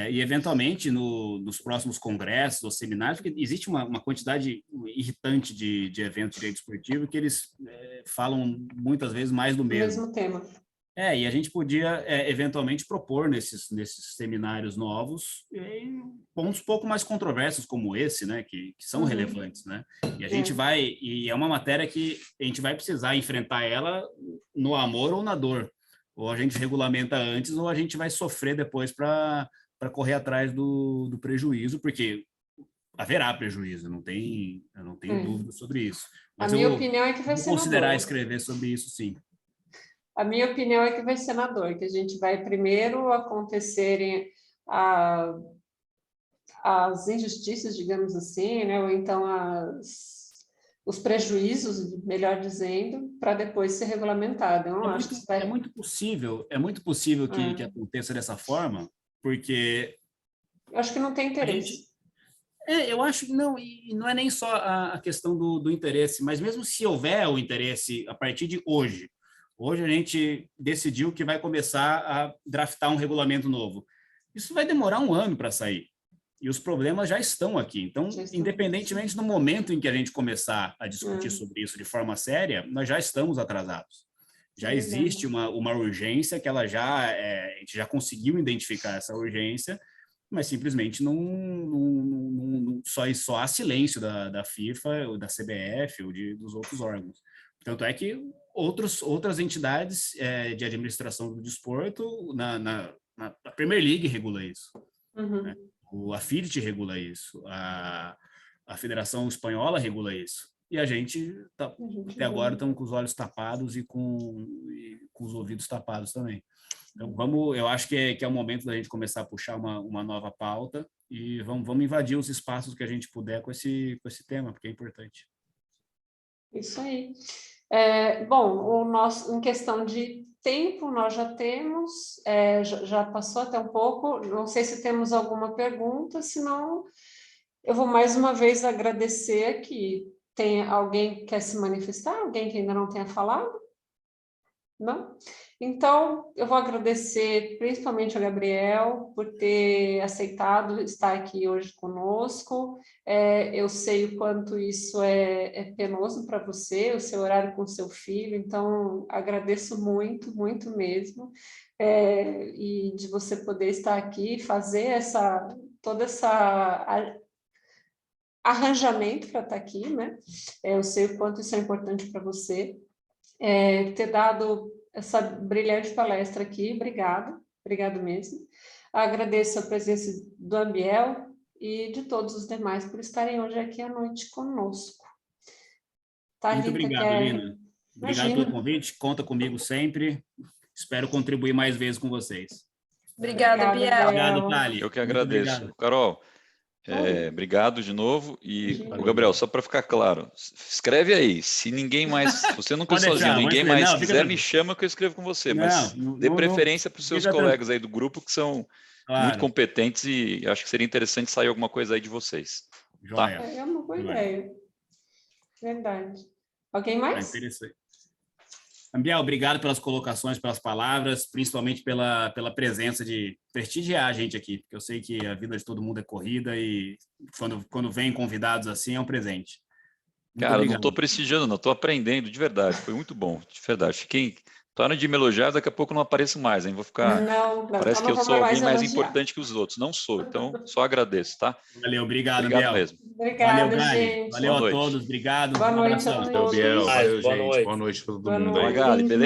E, eventualmente, nos próximos congressos ou seminários, porque existe uma quantidade irritante de eventos de direito esportivo que eles falam muitas vezes mais do mesmo. Mesmo tema. E a gente podia, eventualmente, propor nesses seminários novos pontos um pouco mais controversos como esse, né, que são relevantes, né? E a gente e é uma matéria que a gente vai precisar enfrentar ela no amor ou na dor. Ou a gente regulamenta antes, ou a gente vai sofrer depois para correr atrás do prejuízo, porque haverá prejuízo, eu não tenho dúvida sobre isso. Mas a minha opinião é que vai ser considerar escrever sobre isso, sim. A minha opinião é que vai ser na dor, que a gente vai primeiro acontecerem as injustiças, digamos assim, né? Ou então os prejuízos, melhor dizendo, para depois ser regulamentado. Eu não acho que isso vai... É muito possível que aconteça dessa forma, porque... Eu acho que não tem interesse. Eu acho que não, e não é nem só a questão do interesse, mas mesmo se houver o interesse a partir de hoje a gente decidiu que vai começar a draftar um regulamento novo. Isso vai demorar 1 ano para sair. E os problemas já estão aqui. Então, independentemente do momento em que a gente começar a discutir sobre isso de forma séria, nós já estamos atrasados. Já existe uma urgência que a gente já conseguiu identificar essa urgência, mas simplesmente só há silêncio da FIFA, ou da CBF, ou dos outros órgãos. Tanto é que outras entidades de administração do desporto, a Premier League regula isso. Né? A FIDT regula isso, a Federação Espanhola regula isso. E a gente, até agora, estamos com os olhos tapados e com os ouvidos tapados também. Então, eu acho que é o momento da gente começar a puxar uma nova pauta e vamos invadir os espaços que a gente puder com esse tema, porque é importante. Isso aí. Bom, em questão de tempo, nós já temos, já passou até um pouco, não sei se temos alguma pergunta, senão eu vou mais uma vez agradecer aqui. Tem alguém que quer se manifestar? Alguém que ainda não tenha falado? Não? Então, eu vou agradecer principalmente ao Gabriel por ter aceitado estar aqui hoje conosco. Eu sei o quanto isso é penoso para você, o seu horário com o seu filho, então agradeço muito, muito mesmo. E de você poder estar aqui, fazer todo essa arranjamento para estar aqui, né? Eu sei o quanto isso é importante para você. Ter dado essa brilhante palestra aqui, obrigado mesmo. Agradeço a presença do Ambiel e de todos os demais por estarem hoje aqui à noite conosco. Tá, muito obrigado, Lina. Obrigado pelo convite, conta comigo sempre. Espero contribuir mais vezes com vocês. Obrigada, Biel. Obrigado, Thali. Eu que agradeço. Carol, obrigado de novo. E, Gabriel, só para ficar claro, escreve aí. Se você não quer sozinho, ninguém mais quiser, me chama que eu escrevo com você. Mas dê preferência para os seus colegas aí do grupo, que são muito competentes e acho que seria interessante sair alguma coisa aí de vocês. Tá? É uma boa ideia. Verdade. Alguém mais? Interessante. Ambiel, obrigado pelas colocações, pelas palavras, principalmente pela presença de prestigiar a gente aqui, porque eu sei que a vida de todo mundo é corrida e quando vem convidados assim é um presente. Muito obrigado. Não estou prestigiando, não, estou aprendendo de verdade, foi muito bom, de verdade. Para de me elogiar, daqui a pouco não apareço mais, hein? Vou ficar... Parece que eu sou alguém mais importante que os outros. Não sou, então só agradeço, tá? Valeu, obrigado Ambiel. Mesmo. Obrigado, valeu, gente. Valeu a todos, obrigado. Boa noite a todos. Valeu, gente. Boa noite para todo mundo aí. Gali, beleza?